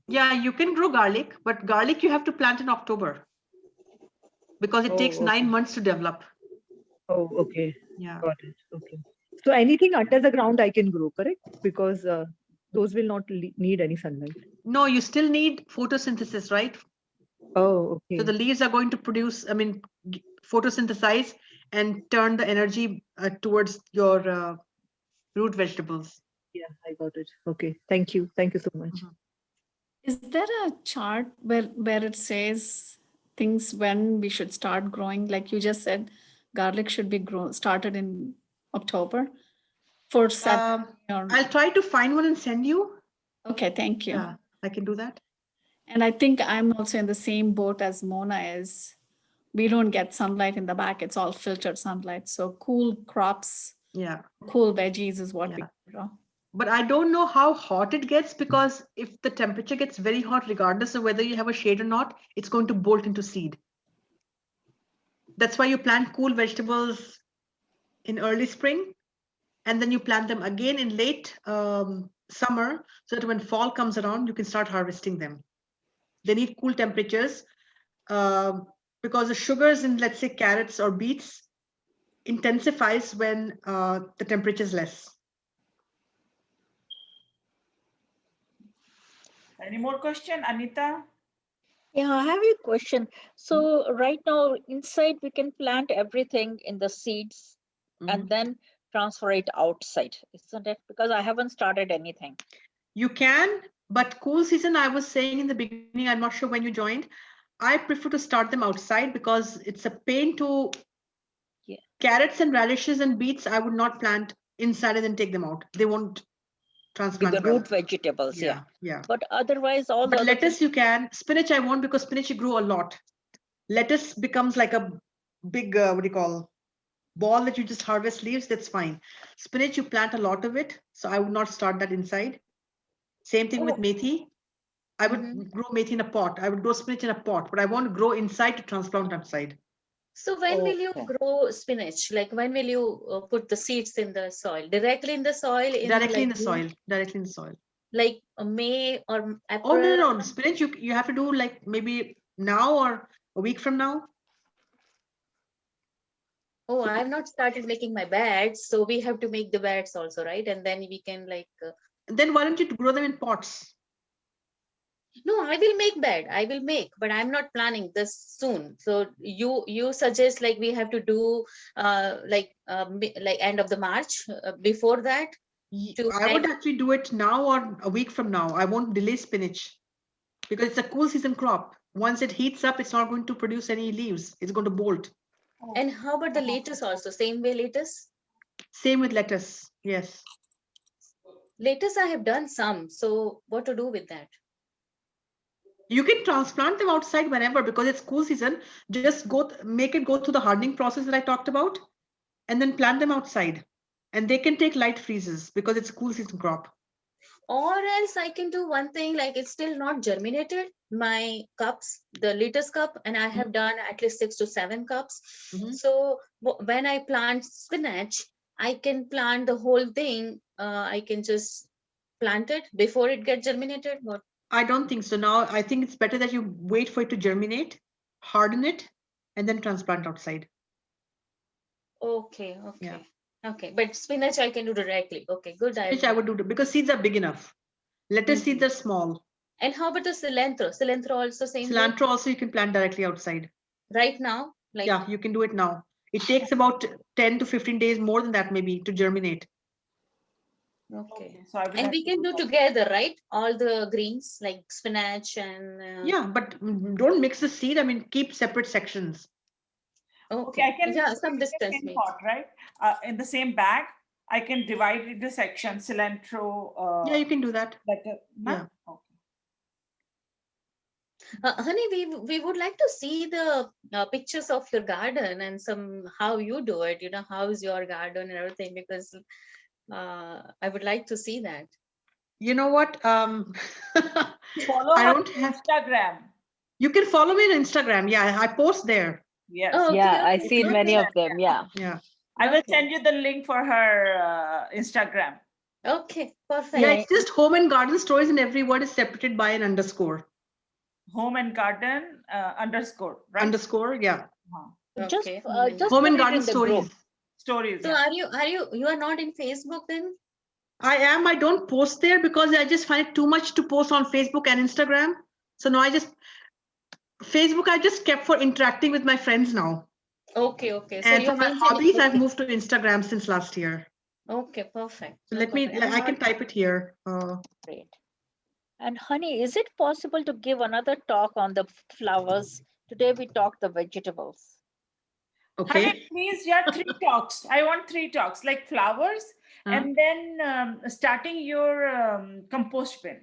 Yeah, you can grow garlic, but garlic you have to plant in October because it takes 9 months to develop. Oh, okay. Yeah. Got it. Okay. So anything under the ground I can grow, correct? Because those will not need any sunlight. No, you still need photosynthesis, right? Oh, okay. So the leaves are going to produce, photosynthesize and turn the energy towards your root vegetables. Yeah, I got it. Okay. Thank you. Thank you so much. Is there a chart where it says things when we should start growing? Like you just said, garlic should be started in October for I'll try to find one and send you. Okay, thank you. Yeah, I can do that. And I think I'm also in the same boat as Mona is. We don't get sunlight in the back. It's all filtered sunlight. So cool crops, Yeah. cool veggies is what we grow. But I don't know how hot it gets because if the temperature gets very hot, regardless of whether you have a shade or not, it's going to bolt into seed. That's why you plant cool vegetables in early spring and then you plant them again in late summer so that when fall comes around, you can start harvesting them. They need cool temperatures because the sugars in, let's say, carrots or beets intensifies when the temperature is less. Any more question, Anita? Yeah, I have a question. So right now inside we can plant everything in the seeds and then transfer it outside, isn't it? Because I haven't started anything. You can, but cool season, I was saying in the beginning, I'm not sure when you joined, I prefer to start them outside because it's a pain to carrots and radishes and beets. I would not plant inside and then take them out. They won't transplant With the root vegetables, yeah. But otherwise, all the But other lettuce you can. Spinach I won't because spinach you grow a lot. Lettuce becomes like a big ball that you just harvest leaves. That's fine. Spinach you plant a lot of it, so I would not start that inside. Same thing with methi. I would grow methi in a pot. I would grow spinach in a pot, but I won't grow inside to transplant outside. So when will you grow spinach? Like when will you put the seeds in the soil? Directly in the soil? Directly in the soil. Directly in the soil. Like May or April? Oh no. Spinach you have to do like maybe now or a week from now. Oh, I have not started making my beds, so we have to make the beds also, right? And then we can like. Then why don't you grow them in pots? No, I will make bed. I will make, but I'm not planning this soon. So you suggest like we have to do like end of the March before that. I would actually do it now or a week from now. I won't delay spinach because it's a cool season crop. Once it heats up, it's not going to produce any leaves. It's going to bolt. And how about the lettuce also? Same way lettuce? Same with lettuce. Yes. Lettuce I have done some. So what to do with that? You can transplant them outside whenever because it's cool season. Just make it go through the hardening process that I talked about and then plant them outside. And they can take light freezes because it's a cool season crop. Or else I can do one thing, like it's still not germinated, my cups, the liters cup, and I have done at least 6 to 7 cups. So when I plant spinach, I can plant the whole thing. I can just plant it before it gets germinated. What? I don't think so. Now, I think it's better that you wait for it to germinate, harden it, and then transplant outside. Okay, okay. Yeah. Okay, but spinach I can do directly. Okay, good. Which I would do because seeds are big enough. Lettuce seeds are small. And how about the cilantro? Cilantro also same way? Cilantro also you can plant directly outside. Right now? Like, Yeah, you can do it now. It takes about 10 to 15 days, more than that maybe, to germinate. okay. So I will And have we to can do that. together, right? All the greens like spinach and Yeah, but don't mix the seed. I mean, keep separate sections. Okay, I can Yeah, put some it in the distance same maybe. pot, right? In the same bag, I can divide it into sections, cilantro. Yeah, you can do that. Letter, Yeah. Okay. Honey, we would like to see the pictures of your garden and some how you do it. You know, how is your garden and everything, because I would like to see that. You know what? Follow I her don't on have. Instagram. You can follow me on Instagram. Yeah, I post there. Yes. Oh, okay, Yeah, I okay, seen many perfect. of them. Yeah. Yeah. I will Okay. send you the link for her Instagram. Okay, perfect. Yeah, it's just home and garden stories, and every word is separated by an underscore. Home and garden underscore, right? Underscore, yeah. Just Okay. just Home put and it garden in the group. stories. Stories. So you are not in Facebook then? I am. I don't post there because I just find it too much to post on Facebook and Instagram. So now I just Facebook I just kept for interacting with my friends now. Okay, okay. So And for you're my maintaining. hobbies, I've moved to Instagram since last year. Okay, perfect. So No let me. problem. I can type it here. Great. And Honey, is it possible to give another talk on the flowers? Today we talked the vegetables. Okay. Honey, please, yeah, 3 talks. I want 3 talks, like flowers, and then starting your compost bin.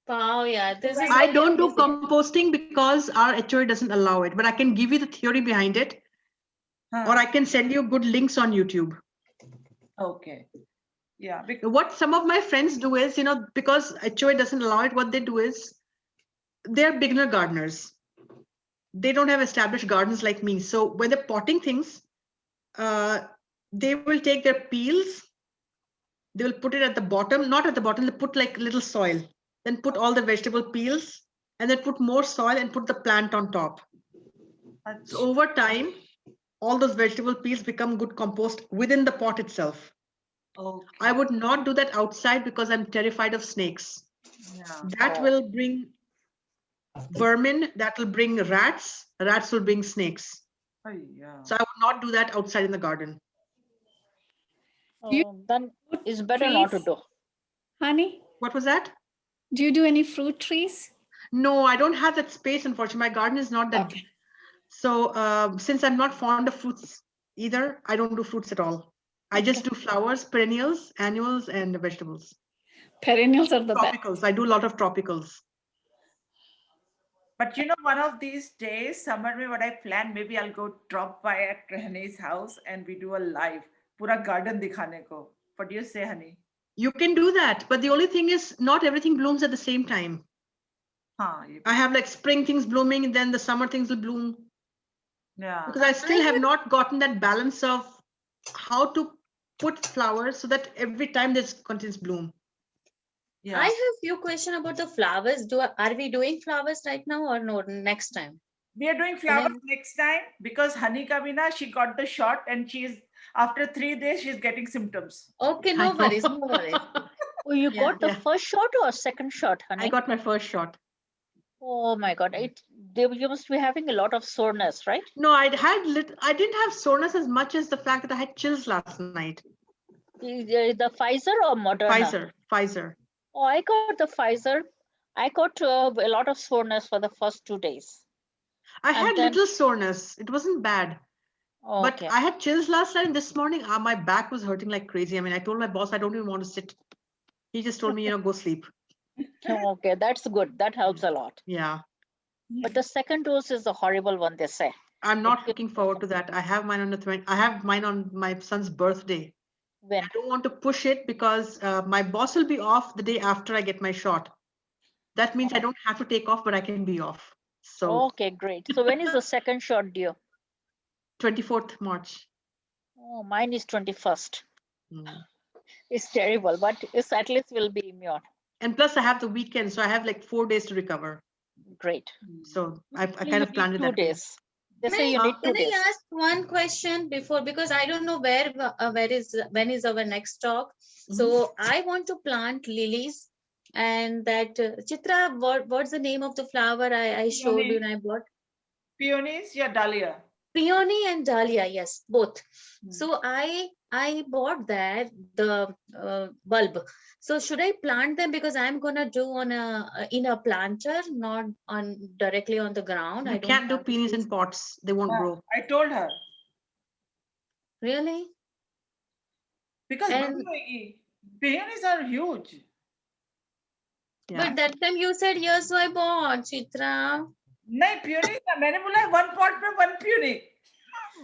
Wow, yeah, this is I very don't do amazing. composting because our HOA doesn't allow it, but I can give you the theory behind it, or I can send you good links on YouTube. Okay. Yeah. What some of my friends do is, because HOA doesn't allow it, what they do is they're beginner gardeners. They don't have established gardens like me. So when they're potting things, they will take their peels, they will put it at the bottom, not at the bottom, they put like little soil, then put all the vegetable peels, and then put more soil and put the plant on top. So over time, all those vegetable peels become good compost within the pot itself. Okay. I would not do that outside because I'm terrified of snakes. Yeah. That will bring vermin, that will bring rats will bring snakes. Oh, yeah. So I would not do that outside in the garden. Then it's better not to trees? do. Honey, What was that? do you do any fruit trees? No, I don't have that space, unfortunately. My garden is not that. Okay. So since I'm not fond of fruits either, I don't do fruits at all. I just do flowers, perennials, annuals, and vegetables. Perennials are the best. Tropicals. I do a lot of tropicals. But one of these days, summer mein what I plan, maybe I'll go drop by at Honey's house and we do a live, pura garden dikhane ko. What do you say, Honey? You can do that, but the only thing is not everything blooms at the same time. I have like spring things blooming, and then the summer things will bloom. Yeah. Because I still have not gotten that balance of how to put flowers so that every time there's continuous bloom. I have few questions about the flowers. Are we doing flowers right now or no? Next time. We are doing flowers next time because Honey Kabina, she got the shot and after 3 days, she's getting symptoms. Okay, no worries, no worries. Oh, you got the first shot or second shot, Honey? I got my first shot. Oh my God! You must be having a lot of soreness, right? No, I didn't have soreness as much as the fact that I had chills last night. The Pfizer or Moderna? Pfizer. Oh, I got the Pfizer. I got a lot of soreness for the first 2 days. I had little soreness. It wasn't bad. But Okay. I had chills last night, and this morning my back was hurting like crazy. I mean, I told my boss I don't even want to sit. He just told me, go sleep. Okay, that's good. That helps a lot. Yeah. But the second dose is the horrible one, they say. I'm not looking forward to that. I have mine on I have mine on my son's birthday. When? I don't want to push it because my boss will be off the day after I get my shot. That means I don't have to take off, but I can be off. So Okay, great. So when is the second shot due? 24th March. Oh, mine is 21st. Mm. It's terrible, but it's at least will be immune. And plus I have the weekend, so I have like 4 days to recover. Great. So I Usually kind you of planned need it 2 that way. days. They say you Uh, need 2 Can I days. ask one question before, because I don't know where is when is our next talk. So I want to plant lilies, and that Chitra, what's the name of the flower I showed you and I bought? Peonies, yeah, dahlia. Peony and dahlia, yes, both. So I bought that the bulb. So should I plant them, because I'm gonna do on a in a planter, not on directly on the ground? You I don't can't do have the peonies space. in pots. They won't grow. I told her. Really? Because And peonies are huge. Yeah. but that time you said yes, so I bought, Chitra. नहीं peony का मैंने बोला one pot में one peony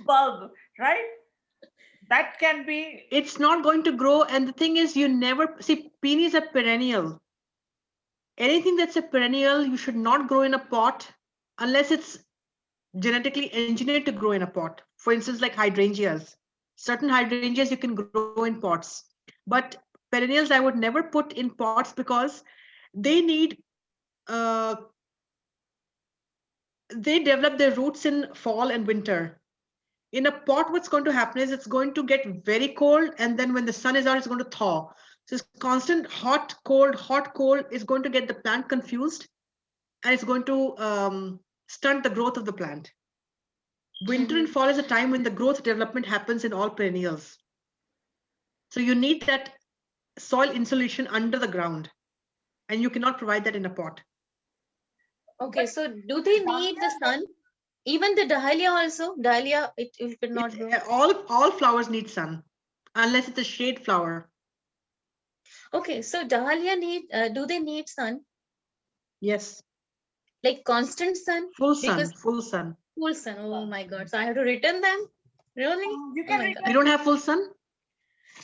bulb, right? That can be. It's not going to grow. And the thing is, you never see peonies are perennial. Anything that's a perennial, you should not grow in a pot unless it's genetically engineered to grow in a pot. For instance, like hydrangeas. Certain hydrangeas you can grow in pots, but perennials I would never put in pots because they need they develop their roots in fall and winter. In a pot, what's going to happen is it's going to get very cold, and then when the sun is out, it's going to thaw. So this constant hot, cold is going to get the plant confused, and it's going to stunt the growth of the plant. Winter and fall is a time when the growth development happens in all perennials. So you need that soil insulation under the ground, and you cannot provide that in a pot. Okay, so do they need the sun? Even the dahlia also? Dahlia, it will not grow. All flowers need sun, unless it's a shade flower. Okay, so dahlia need, do they need sun? Yes. Like constant sun? Full sun, Because full sun. full sun. Oh my God. So I have to return them? Really? You Oh can my return. God. You don't have full sun?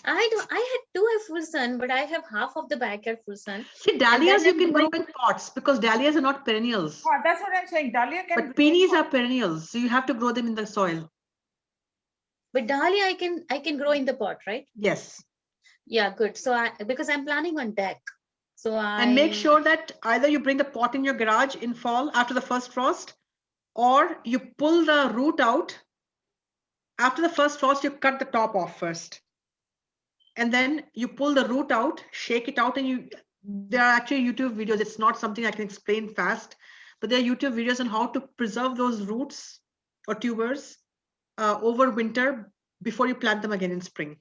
I do have full sun, but I have half of the backyard full sun. See, dahlias you I'm can grow doing- in pots because dahlias are not perennials. That's what I'm saying. Dahlia can. But peonies are perennials, so you have to grow them in the soil. But dahlia I can grow in the pot, right? Yes. Yeah, good. So because I'm planning on deck. So And make sure that either you bring the pot in your garage in fall after the first frost, or you pull the root out. After the first frost, you cut the top off first. And then you pull the root out, shake it out, and there are actually YouTube videos. It's not something I can explain fast, but there are YouTube videos on how to preserve those roots or tubers over winter before you plant them again in spring.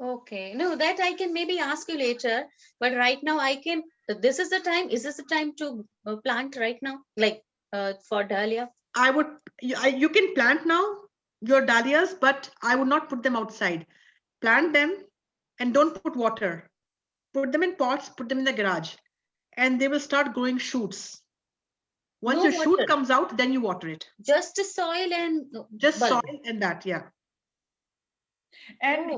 Okay, no, that I can maybe ask you later, but right now I can, this is the time, is this the time to plant right now? Like for dahlia? You can plant now your dahlias, but I would not put them outside. Plant them and don't put water. Put them in pots, put them in the garage, and they will start growing shoots. Once No your shoot water. comes out, then you water it. Just soil and Just bulb. soil and that, yeah. And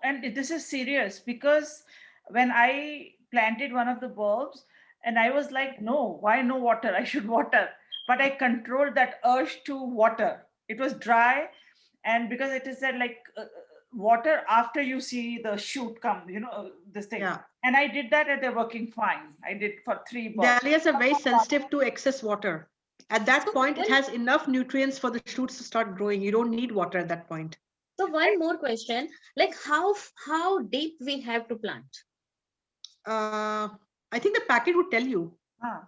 and this is serious because when I planted one of the bulbs, and I was like, no, why no water? I should water. But I controlled that urge to water. It was dry, and because it is said like water after you see the shoot come, this thing. Yeah. And I did that, and they're working fine. I did for 3 bulbs. Dahlias are very sensitive to excess water. At that point, it has enough nutrients for the shoots to start growing. You don't need water at that point. So one more question, like how deep we have to plant? I think the packet would tell you.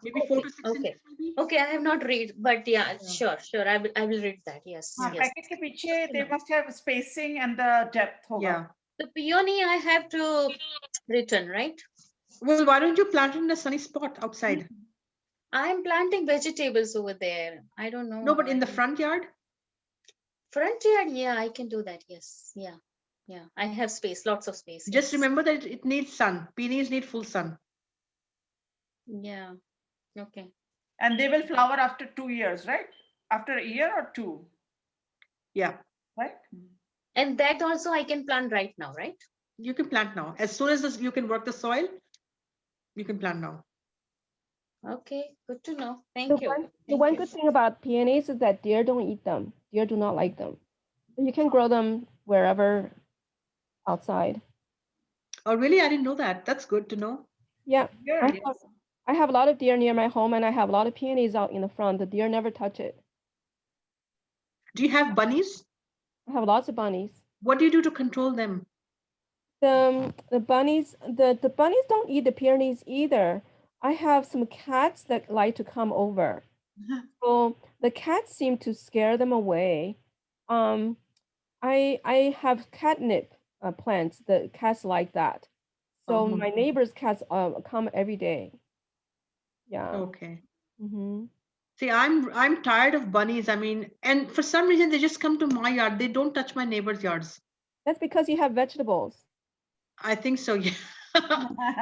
Maybe 4 to 6 Okay. inches maybe. Okay, I have not read, but yeah, sure. I will read that. Yes. Yes. Packet ke piche, they must have spacing and the depth. Hoga. Yeah. The peony I have to return, right? Well, why don't you plant it in a sunny spot outside? I'm planting vegetables over there. I don't know. No, but in the front yard? Front yard, yeah, I can do that. Yes. Yeah. Yeah. I have space, lots of space. Just yes. remember that it needs sun. Peonies need full sun. Yeah. Okay. And they will flower after 2 years, right? After a year or 2. Yeah. Right? And that also I can plant right now, right? You can plant now. As soon as you can work the soil, you can plant now. Okay, good to know. The Thank you. one, the Thank one you. good thing about peonies is that deer don't eat them. Deer do not like them. You can grow them wherever outside. Oh, really? I didn't know that. That's good to know. Yeah, Here, I yes. have, I have a lot of deer near my home, and I have a lot of peonies out in the front. The deer never touch it. Do you have bunnies? I have lots of bunnies. What do you do to control them? The bunnies the bunnies don't eat the peonies either. I have some cats that like to come over. So the cats seem to scare them away. Um, I have catnip plants. The cats like that. So Oh, my neighbor's cats come every day. Yeah. okay. Mm-hmm. See, I'm tired of bunnies. I mean, and for some reason they just come to my yard. They don't touch my neighbors' yards. That's because you have vegetables. I think so, yeah.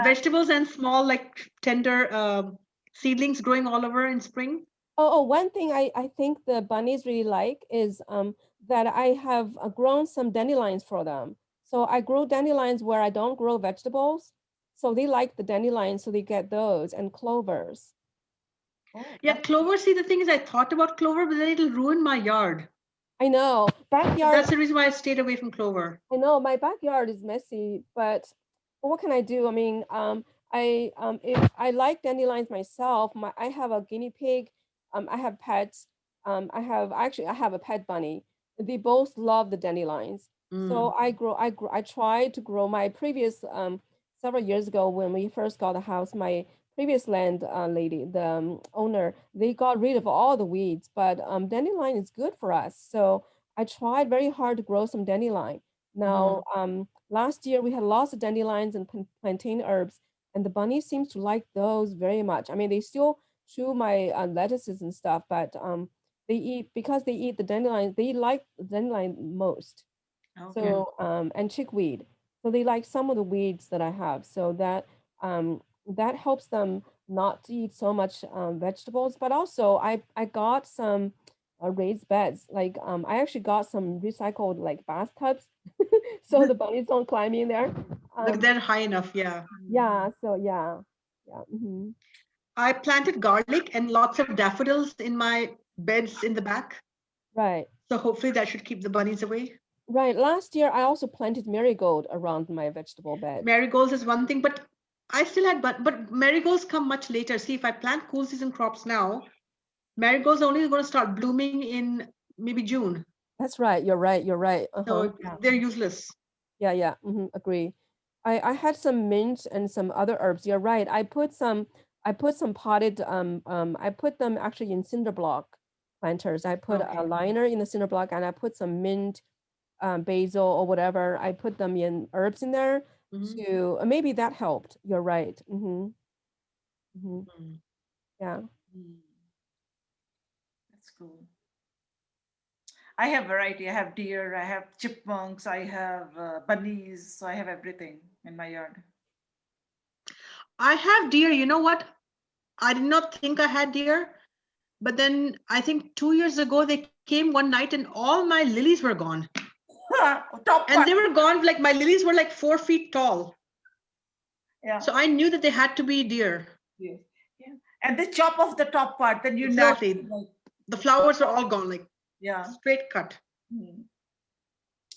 Vegetables and small, like tender seedlings growing all over in spring. One thing I think the bunnies really like is that I have grown some dandelions for them. So I grow dandelions where I don't grow vegetables. So they like the dandelions, so they get those and clovers. Oh, Yeah, clover. See, the thing is, I thought about clover, but then it'll ruin my yard. I know. So Backyard, that's the reason why I stayed away from clover. I know my backyard is messy, but what can I do? I mean, if I like dandelions myself, I have a guinea pig, I have pets, I have a pet bunny. They both love the dandelions. So I tried to grow my previous several years ago when we first got the house, my previous land lady, the owner, they got rid of all the weeds, but dandelion is good for us. So I tried very hard to grow some dandelion. Now, last year we had lots of dandelions and plantain herbs, and the bunny seems to like those very much. I mean, they still chew my lettuces and stuff, but they eat because they eat the dandelion. They like the dandelion most. okay. So and chickweed. So they like some of the weeds that I have. So that helps them not to eat so much vegetables. But also I got some raised beds. Like I actually got some recycled like bathtubs, so the bunnies don't climb in there. Like they're high enough, yeah. Yeah. So yeah. Hmm. I planted garlic and lots of daffodils in my beds in the back. Right. So hopefully that should keep the bunnies away. Right. Last year I also planted marigold around my vegetable bed. Marigolds is one thing, but I still had but marigolds come much later. See, if I plant cool season crops now, marigolds are only going to start blooming in maybe June. That's right. You're right. You're right. So Yeah. they're useless. Yeah. Agree. I had some mint and some other herbs. You're right. I put some potted I put them actually in cinder block planters. I put Okay. a liner in the cinder block and I put some mint, basil or whatever. I put them in herbs in there to maybe that helped. You're right. Yeah. That's cool. I have variety. I have deer, I have chipmunks, I have bunnies, so I have everything in my yard. I have deer. You know what? I did not think I had deer, but then I think 2 years ago they came one night and all my lilies were gone. Top And part. they were gone, like my lilies were like 4 feet tall. Yeah. So I knew that they had to be deer. Yeah. And they chop off the top part, then you Exactly. know. The flowers are all gone, like Yeah. straight cut.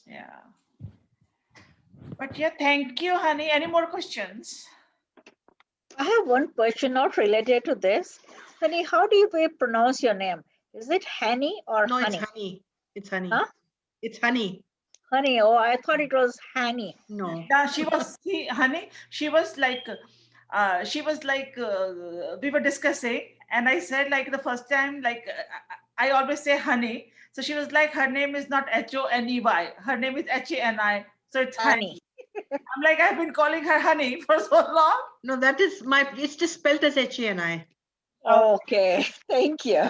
Yeah. But yeah, thank you, honey. Any more questions? I have one question not related to this. Honey, how do you pronounce your name? Is it Honey or No, Honey? it's honey. It's honey. Huh? It's honey. Honey. Oh, I thought it was Honey. No. Yeah, honey, she was like, we were discussing, and I said, like, the first time, like, I always say honey. So she was like, her name is not Honey, her name is Hani. So it's honey. I'm like, I've been calling her honey for so long. No, that is it's just spelled as Hani. Okay, thank you.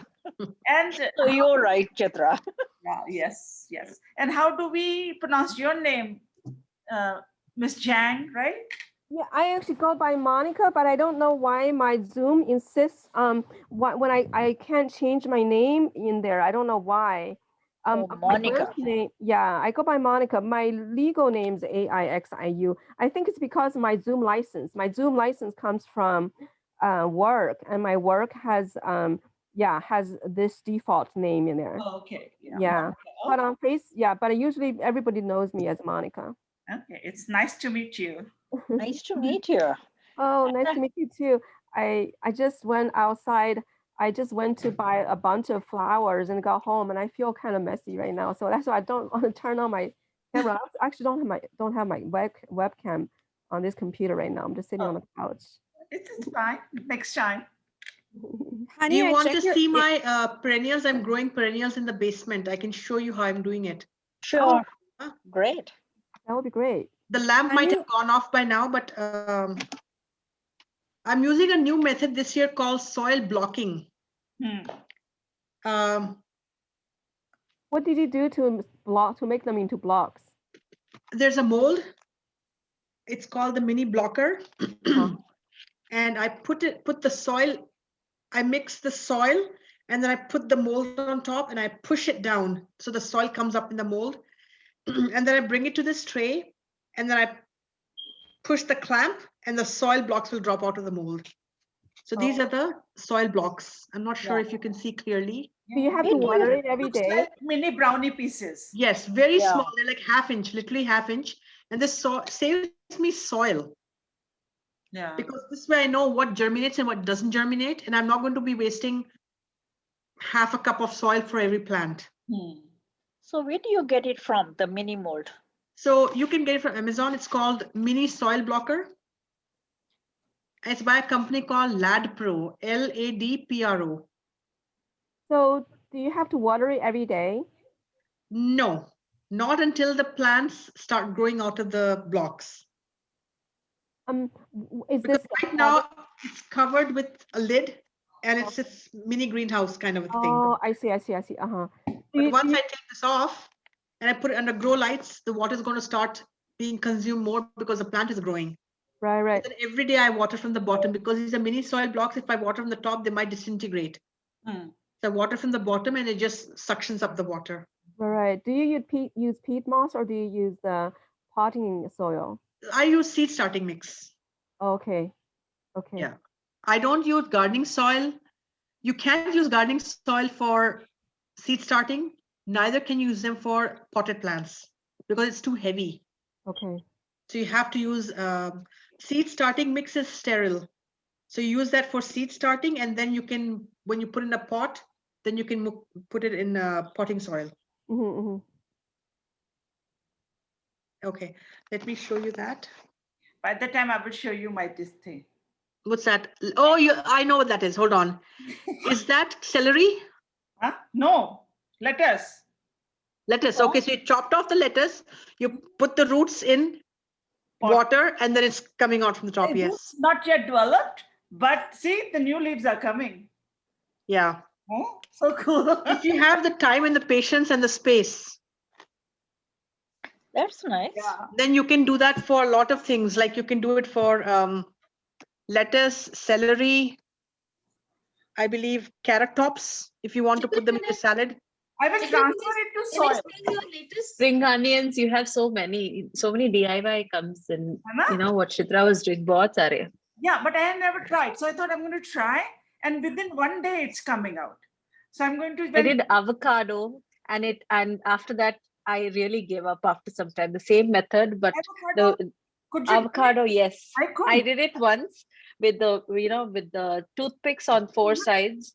And so you're right, Chitra. Yeah, yes. And how do we pronounce your name, Miss Jang, right? Yeah, I actually go by Monica, but I don't know why my Zoom insists when I can't change my name in there. I don't know why. Oh, My Monica. birth name, yeah, I go by Monica. My legal name's AIXIU. I think it's because of my Zoom license. My Zoom license comes from work, and my work has has this default name in there. Oh, okay. Yeah, Monica. but on face, but usually everybody knows me as Monica. Okay, it's nice to meet you. Nice to meet you. Oh, nice to meet you too. I just went outside. I just went to buy a bunch of flowers and got home, and I feel kind of messy right now. So that's why I don't want to turn on my camera. I actually don't have my webcam on this computer right now. I'm just sitting on the couch. It's fine. Next time. Do Honey, you I want to checked your see my perennials? I'm growing perennials in the basement. I can show you how I'm doing it. Sure. Huh? Great. That would be great. The lamp might have gone off by now, but I'm using a new method this year called soil blocking. What did you do to make them into blocks? There's a mold. It's called the mini blocker. And I put the soil, I mix the soil, and then I put the mold on top and I push it down. So the soil comes up in the mold. And then I bring it to this tray, and then I push the clamp, and the soil blocks will drop out of the mold. So these are the soil blocks. I'm not sure if you can see clearly. Do you have to water it every Looks day? like mini brownie pieces. Yes, very Yeah. small. They're like half inch, literally half inch. And this saves me soil, Yeah. because this way I know what germinates and what doesn't germinate. And I'm not going to be wasting half a cup of soil for every plant. So where do you get it from, the mini mold? So you can get it from Amazon. It's called Mini Soil Blocker. It's by a company called LADPRO, LADPRO. So do you have to water it every day? No, not until the plants start growing out of the blocks. Is Because this right now it's covered with a lid, and it's this mini greenhouse kind of a thing. Oh, I see. Uh-huh. But once I take this off and I put it under grow lights, the water is going to start being consumed more because the plant is growing. Right. Then every day I water from the bottom, because these are mini soil blocks. If I water from the top, they might disintegrate. So I water from the bottom, and it just suctions up the water. Right. Do you use peat moss, or do you use the potting soil? I use seed starting mix. Okay. Yeah. I don't use gardening soil. You can't use gardening soil for seed starting. Neither can you use them for potted plants because it's too heavy. Okay. So you have to use seed starting mix is sterile. So you use that for seed starting, and then you can, when you put in a pot, then you can put it in potting soil. Okay, let me show you that. By the time I will show you this thing. What's that? Oh, I know what that is. Hold on. Is that celery? Huh? No, lettuce. Lettuce. Okay, so you chopped off the lettuce, you put the roots in water, and then it's coming out from the top. Yes. It's not yet developed, but see, the new leaves are coming. Yeah. Oh, so cool. If you have the time and the patience and the space. That's nice. Yeah. Then you can do that for a lot of things. Like you can do it for lettuce, celery, I believe carrot tops, if you want to put them in your salad. I will transfer it to soil. Spring onions, you have so many DIY comes in. You know what Chitra was doing, bahut sare. Yeah, but I have never tried. So I thought I'm going to try, and within one day it's coming out. So I'm going to. I did avocado, and after that I really gave up after some time. The same method, but the avocado, yes, I did it once with the toothpicks on four sides,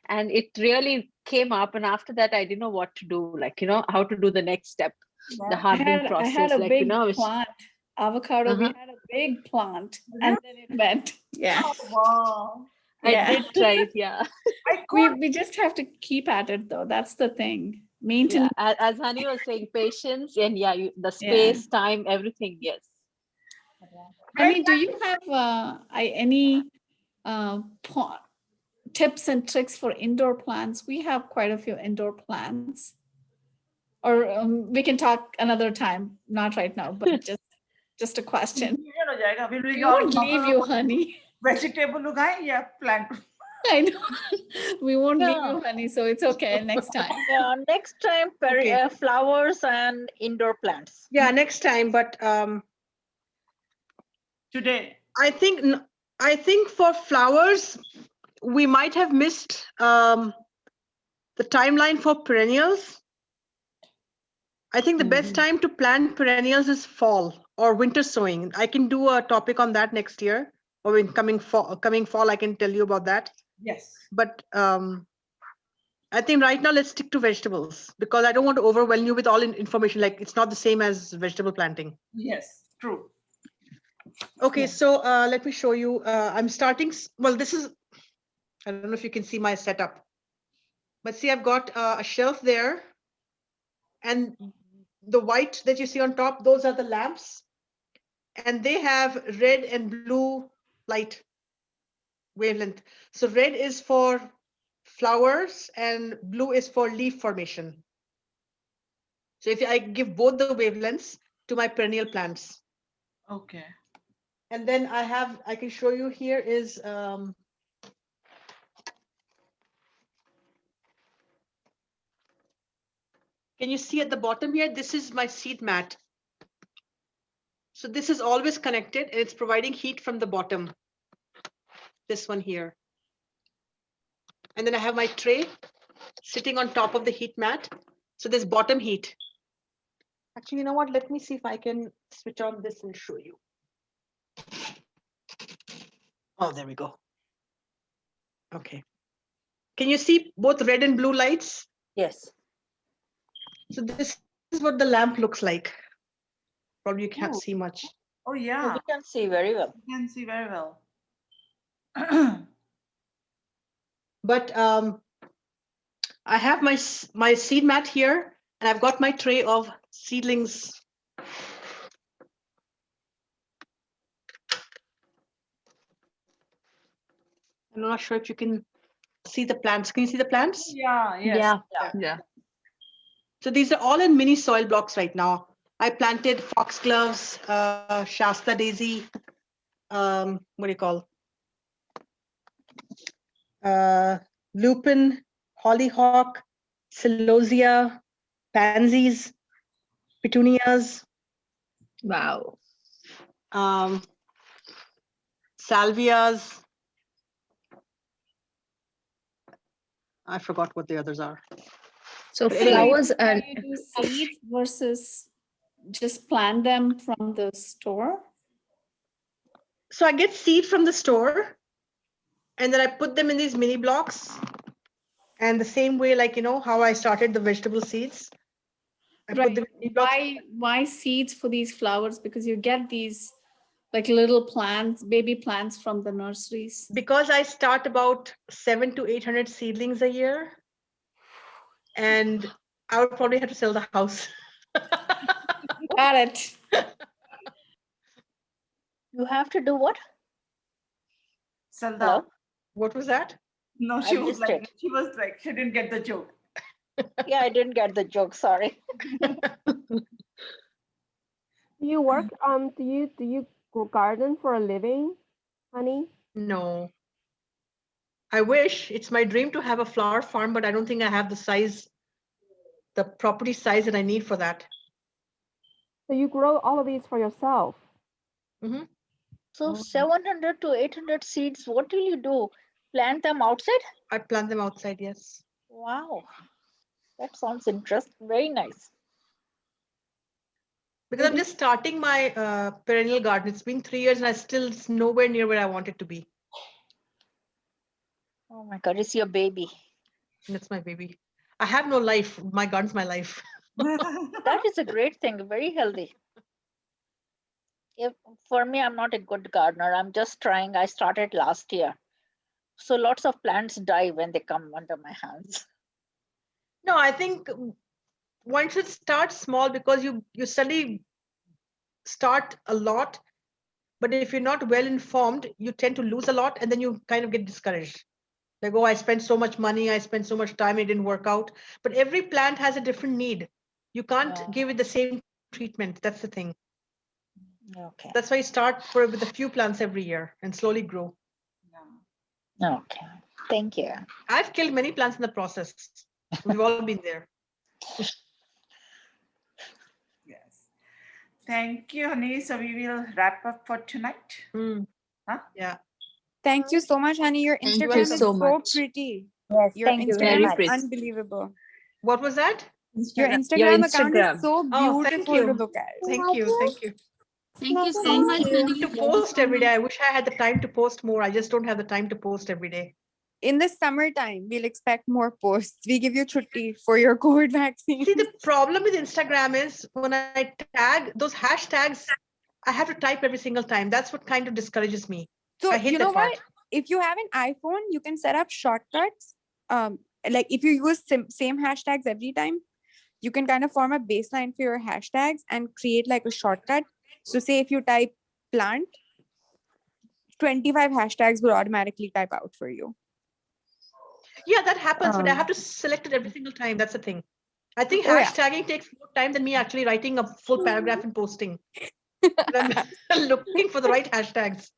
and it really came up. And after that, I didn't know what to do, how to do the next step, the hardening process. I had a big plant. Avocado, we had a big plant, and then it went. Yeah. Oh, wow. I did try it, yeah. We just have to keep at it, though. That's the thing. Maintenance. Yeah, as Hani was saying, patience and the space, time, everything. Yes. I mean, do you have any tips and tricks for indoor plants? We have quite a few indoor plants. Or we can talk another time, not right now, but just a question. We won't leave you, honey. Vegetable ugai ya plant. I know. We won't leave Yeah. you, honey, so it's okay. Next time. Yeah, next time Okay. flowers and indoor plants. Yeah, next time. But Today. I think for flowers, we might have missed the timeline for perennials. I think the best time to plant perennials is fall or winter sowing. I can do a topic on that next year, or in coming fall, I can tell you about that. Yes. But I think right now let's stick to vegetables because I don't want to overwhelm you with all information. Like it's not the same as vegetable planting. Yes, true. Okay, so let me show you. I'm starting. Well, this is. I don't know if you can see my setup, but see, I've got a shelf there, and the white that you see on top, those are the lamps, and they have red and blue light wavelength. So red is for flowers and blue is for leaf formation. So if I give both the wavelengths to my perennial plants. Okay. And then I can show you here is, can you see at the bottom here? This is my seed mat. So this is always connected and it's providing heat from the bottom. This one here. And then I have my tray sitting on top of the heat mat. So there's bottom heat. Actually, you know what? Let me see if I can switch on this and show you. Oh, there we go. Okay. Can you see both red and blue lights? Yes. So this is what the lamp looks like. Probably you can't see much. Oh, Oh, yeah. we can see very well. You can see very well. But I have my seed mat here, and I've got my tray of seedlings. I'm not sure if you can see the plants. Can you see the plants? Yeah, yes. Yeah. Yeah. So these are all in mini soil blocks right now. I planted foxgloves, Shasta daisy, what do you call? Lupin, hollyhock, celosia, pansies, petunias, Wow. salvias. I forgot what the others are. So But anyway, flowers Can and you do seeds versus just plant them from the store? so I get seed from the store and then I put them in these mini blocks. And the same way, like, you know, how I started the vegetable seeds. I put them in mini blocks. Why seeds for these flowers? Because you get these like little plants, baby plants from the nurseries. Because I start about 700 to 800 seedlings a year. And I would probably have to sell the house. Got it. You have to do what? Salda. Hello? What was that? No, I she was missed it. she didn't get the joke. Yeah, I didn't get the joke. Sorry. Do you work? Do you garden for a living, honey? No. I wish. It's my dream to have a flower farm, but I don't think I have the size, the property size that I need for that. So you grow all of these for yourself? Mm-hmm. So 700 to 800 seeds, what will you do? Plant them outside? I plant them outside, yes. Wow. That sounds interesting. Very nice. Because I'm just starting my perennial garden. It's been 3 years and it's nowhere near where I want it to be. Oh my God, it's your baby. That's my baby. I have no life. My garden's my life. That is a great thing. Very healthy. If, for me, I'm not a good gardener. I'm just trying. I started last year. So lots of plants die when they come under my hands. No, I think one should start small because you suddenly start a lot. But if you're not well informed, you tend to lose a lot and then you kind of get discouraged. Like, oh, I spent so much money, I spent so much time, it didn't work out. But every plant has a different need. You can't give it the same treatment. That's the thing. Okay. That's why you start with a few plants every year and slowly grow. Okay. Thank you. I've killed many plants in the process. We've all been there. Yes. Thank you, Hani. So we will wrap up for tonight. Huh? Yeah. Thank you so much, honey. Your Thank you Instagram is so so much. pretty. Yes, Your thank you Instagram very is much. unbelievable. What was that? Your Instagram account is so Oh, thank beautiful to you. look at. Thank you. Thank you. Thank you so Thank much, you. Hani. To post every day. I wish I had the time to post more. I just don't have the time to post every day. In the summertime, we'll expect more posts. We give you chutti for your COVID vaccine. See, the problem with Instagram is when I tag those hashtags, I have to type every single time. That's what kind of discourages me. So I hate you that know part. what? If you have an iPhone, you can set up shortcuts. Like if you use same hashtags every time, you can kind of form a baseline for your hashtags and create like a shortcut. So say if you type plant, 25 hashtags will automatically type out for you. Yeah, that happens, but I have to select it every single time. That's the thing. I think Oh, yeah. hashtagging takes more time than me actually writing a full paragraph and posting. I'm looking for the right hashtags.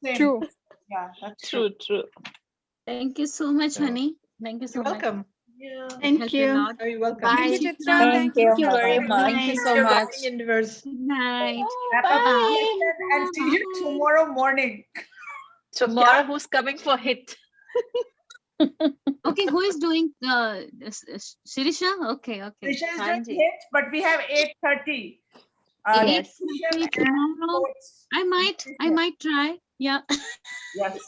Same. True. Yeah, that's True, true. Thank you so much, So, Hani. Thank you so You're welcome. Yeah. much. Thank Helped a you. lot. Oh, you're welcome. Thank Bye. you, Chitra. Thank you. Thank you very Bye-bye. much. Thank you so You're much. welcome, universe. Good night. Wrap up Bye. the session and see you tomorrow morning. Tomorrow, who's coming for hit? Okay, who is doing Shirisha? Okay, okay. Risha is doing Hanji. hit, but we have 8:30. Yes. Maybe tomorrow. I might try. Yeah. Yes.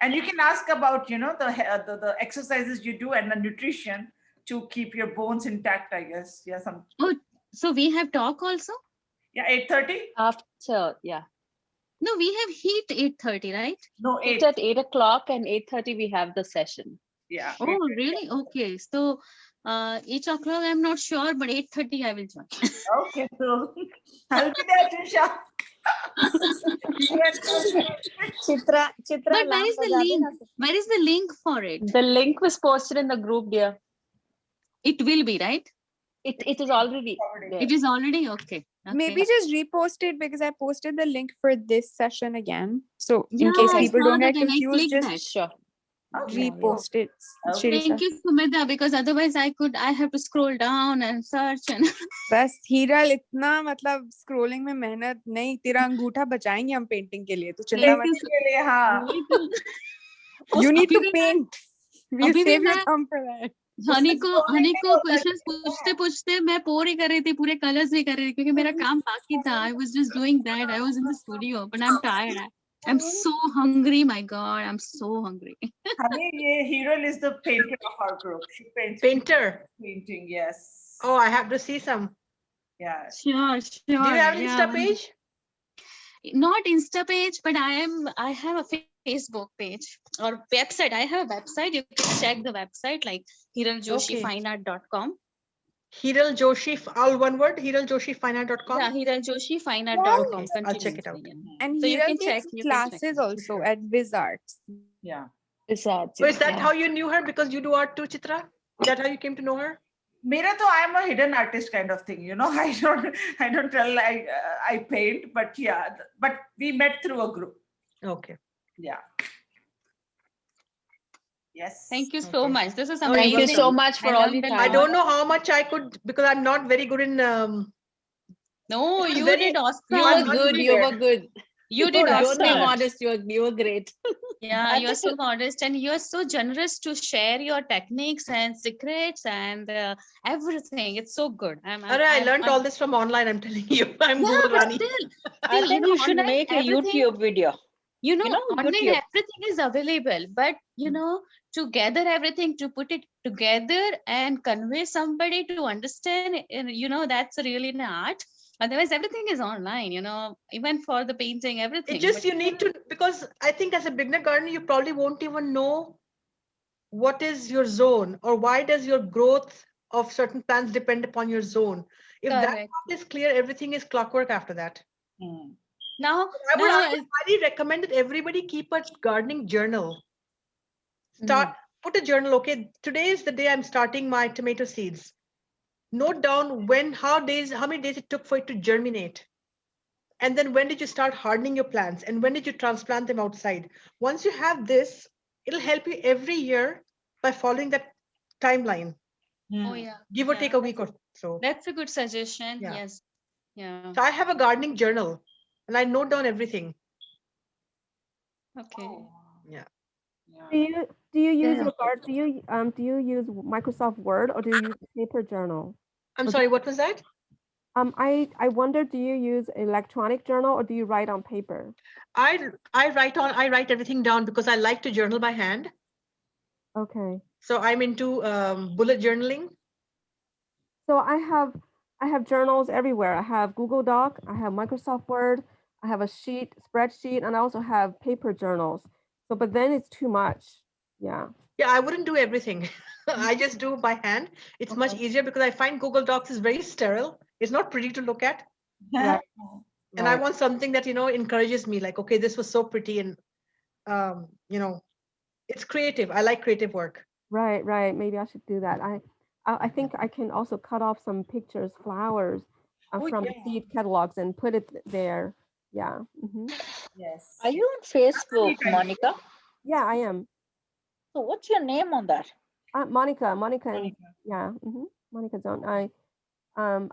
And you can ask about, the exercises you do and the nutrition to keep your bones intact, I guess. Yeah, Oh, so we have talk also? Yeah, 8:30? After, yeah. No, we have heat 8:30, right? No, It's 8. at 8 o'clock and 8:30 we have the session. Yeah. Oh, really? Okay. So 8 o'clock, I'm not sure, but 8:30 I will join. Okay, so I'll be there, Trisha. Chitra, But where is the link? Where is the link for it? The link was posted in the group, dear. It will be, right? It is already there. It is already okay. Maybe just repost it because I posted the link for this session again. So in Yeah, case I people saw don't that get and I confused, clicked just that. Sure. repost it. Okay. Shirisha. Thank you, Sumedha, because otherwise I have to scroll down and search and बस हीरल इतना मतलब scrolling में मेहनत नहीं तेरा अंगूठा बचाएंगे हम पेंटिंग के लिए तो चिंता Thank मत you. हाँ. you need अभी to भी paint we'll अभी भी save your मैं thumb for that हनी को क्वेश्चंस पूछते पूछते मैं पोर ही कर रही थी पूरे कलर्स भी कर रही थी क्योंकि मेरा काम बाकी था I was just doing that I was in the studio but I am tired I'm so hungry, my God. I'm so hungry. Hani, Hero is the painter of our group. She paints. Painter. Painting, yes. Oh, I have to see some. Yeah. Sure. Do you have an Insta page? Not Insta page, but I have a Facebook page or website. I have a website. You can check the website like hiraljoshiffineart.com. Hiral Joshi, all one word, hiraljoshiffineart.com. Yeah, hiraljoshiffineart.com. I'll check it out. and So you Hiral can check. takes You can check. classes also at Wizards Yeah. So is that how you knew her? Because you do art too, Chitra? Is that how you came to know her? Mera to I am a hidden artist kind of thing, I don't tell I paint, but yeah, but we met through a group. Okay. Yeah. Yes. Thank you so much. This is Oh, amazing. Thank you so much for all your learned a time. I lot. don't know how much I could because I'm not very good in. No, was you very- did awesome. You were good. You were good. You did Don't awesome. be modest. You were great. Yeah, you're so modest and you're so generous to share your techniques and secrets and everything. It's so good. I learned all this from online. I'm telling you, I'm Yeah, Google but Rani. I think you should online, make a everything- YouTube video. Online YouTube. everything is available, but to gather everything, to put it together and convey somebody to understand, that's really an art. Otherwise, everything is online, even for the painting, everything. It just But you need to because I think as a beginner gardener, you probably won't even know what is your zone or why does your growth of certain plants depend upon your zone. If that Correct. part is clear, everything is clockwork after that. Now, I would highly recommend that everybody keep a gardening journal. Put a journal. Okay, today is the day I'm starting my tomato seeds. Note down how many days it took for it to germinate. And then when did you start hardening your plants? And when did you transplant them outside? Once you have this, it'll help you every year by following that timeline. Oh yeah. Give or yeah, take a week or so. That's a good suggestion. Yeah. Yes. Yeah. So I have a gardening journal and I note down everything. Okay. Yeah. Do you use Yeah. your do you use Microsoft Word or do you use paper journal? I'm Or do sorry, what was that? I wonder, do you use electronic journal or do you write on paper? I write everything down because I like to journal by hand. Okay. So I'm into bullet journaling. So I have journals everywhere. I have Google Doc, I have Microsoft Word, I have a spreadsheet, and I also have paper journals. So, but then it's too much. Yeah. Yeah, I wouldn't do everything. I just do by hand. It's much Okay. easier because I find Google Docs is very sterile. It's not pretty to look at. Right. And I Right. want something that, encourages me like, okay, this was so pretty and, it's creative. I like creative work. Right, right. Maybe I should do that. I think I can also cut off some pictures, flowers, from the seed catalogs and put it there. Yeah. Yes. Are you on Facebook, Monica? Yeah, I am. So what's your name on that? Monica, and yeah, Monica's on.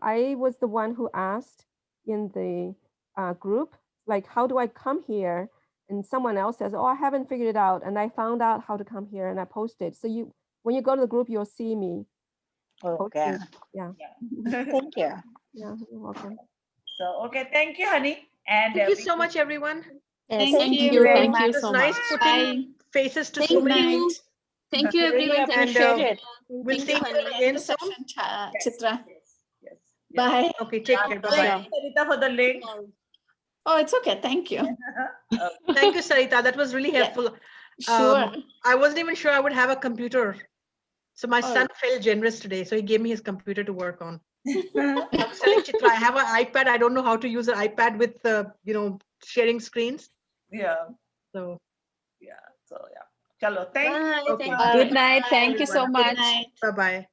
I was the one who asked in the group, like, how do I come here? And someone else says, oh, I haven't figured it out. And I found out how to come here and I posted. So when you go to the group, you'll see me. Okay. Posted. Yeah. Thank you. Yeah, you're welcome. So, okay. Thank you, honey. And Thank you so much, everyone. Yes, Thank Thank you. you. very Thank much. you It was so nice much. putting Bye. faces to so Thank many. you. Thank you, Really everyone. Thank you. appreciate it. We'll Thank see you, you honey. again The soon. session, Chitra. Yes. Bye. Okay, take care. Bye-bye. Sure. Sarita for the link. Oh, it's okay. Thank you. Thank you, Sarita. That was really Yeah. helpful. Sure. I wasn't even sure I would have a computer. So my Oh. son felt generous today. So he gave me his computer to work on. I was telling Chitra, I have an iPad. I don't know how to use an iPad with, sharing screens. Yeah. So, Yeah. So, yeah. Chalo. Thank Bye. you. Thank okay. you. Good night. Bye. Thank you so Everyone. Good much. night. Bye-bye.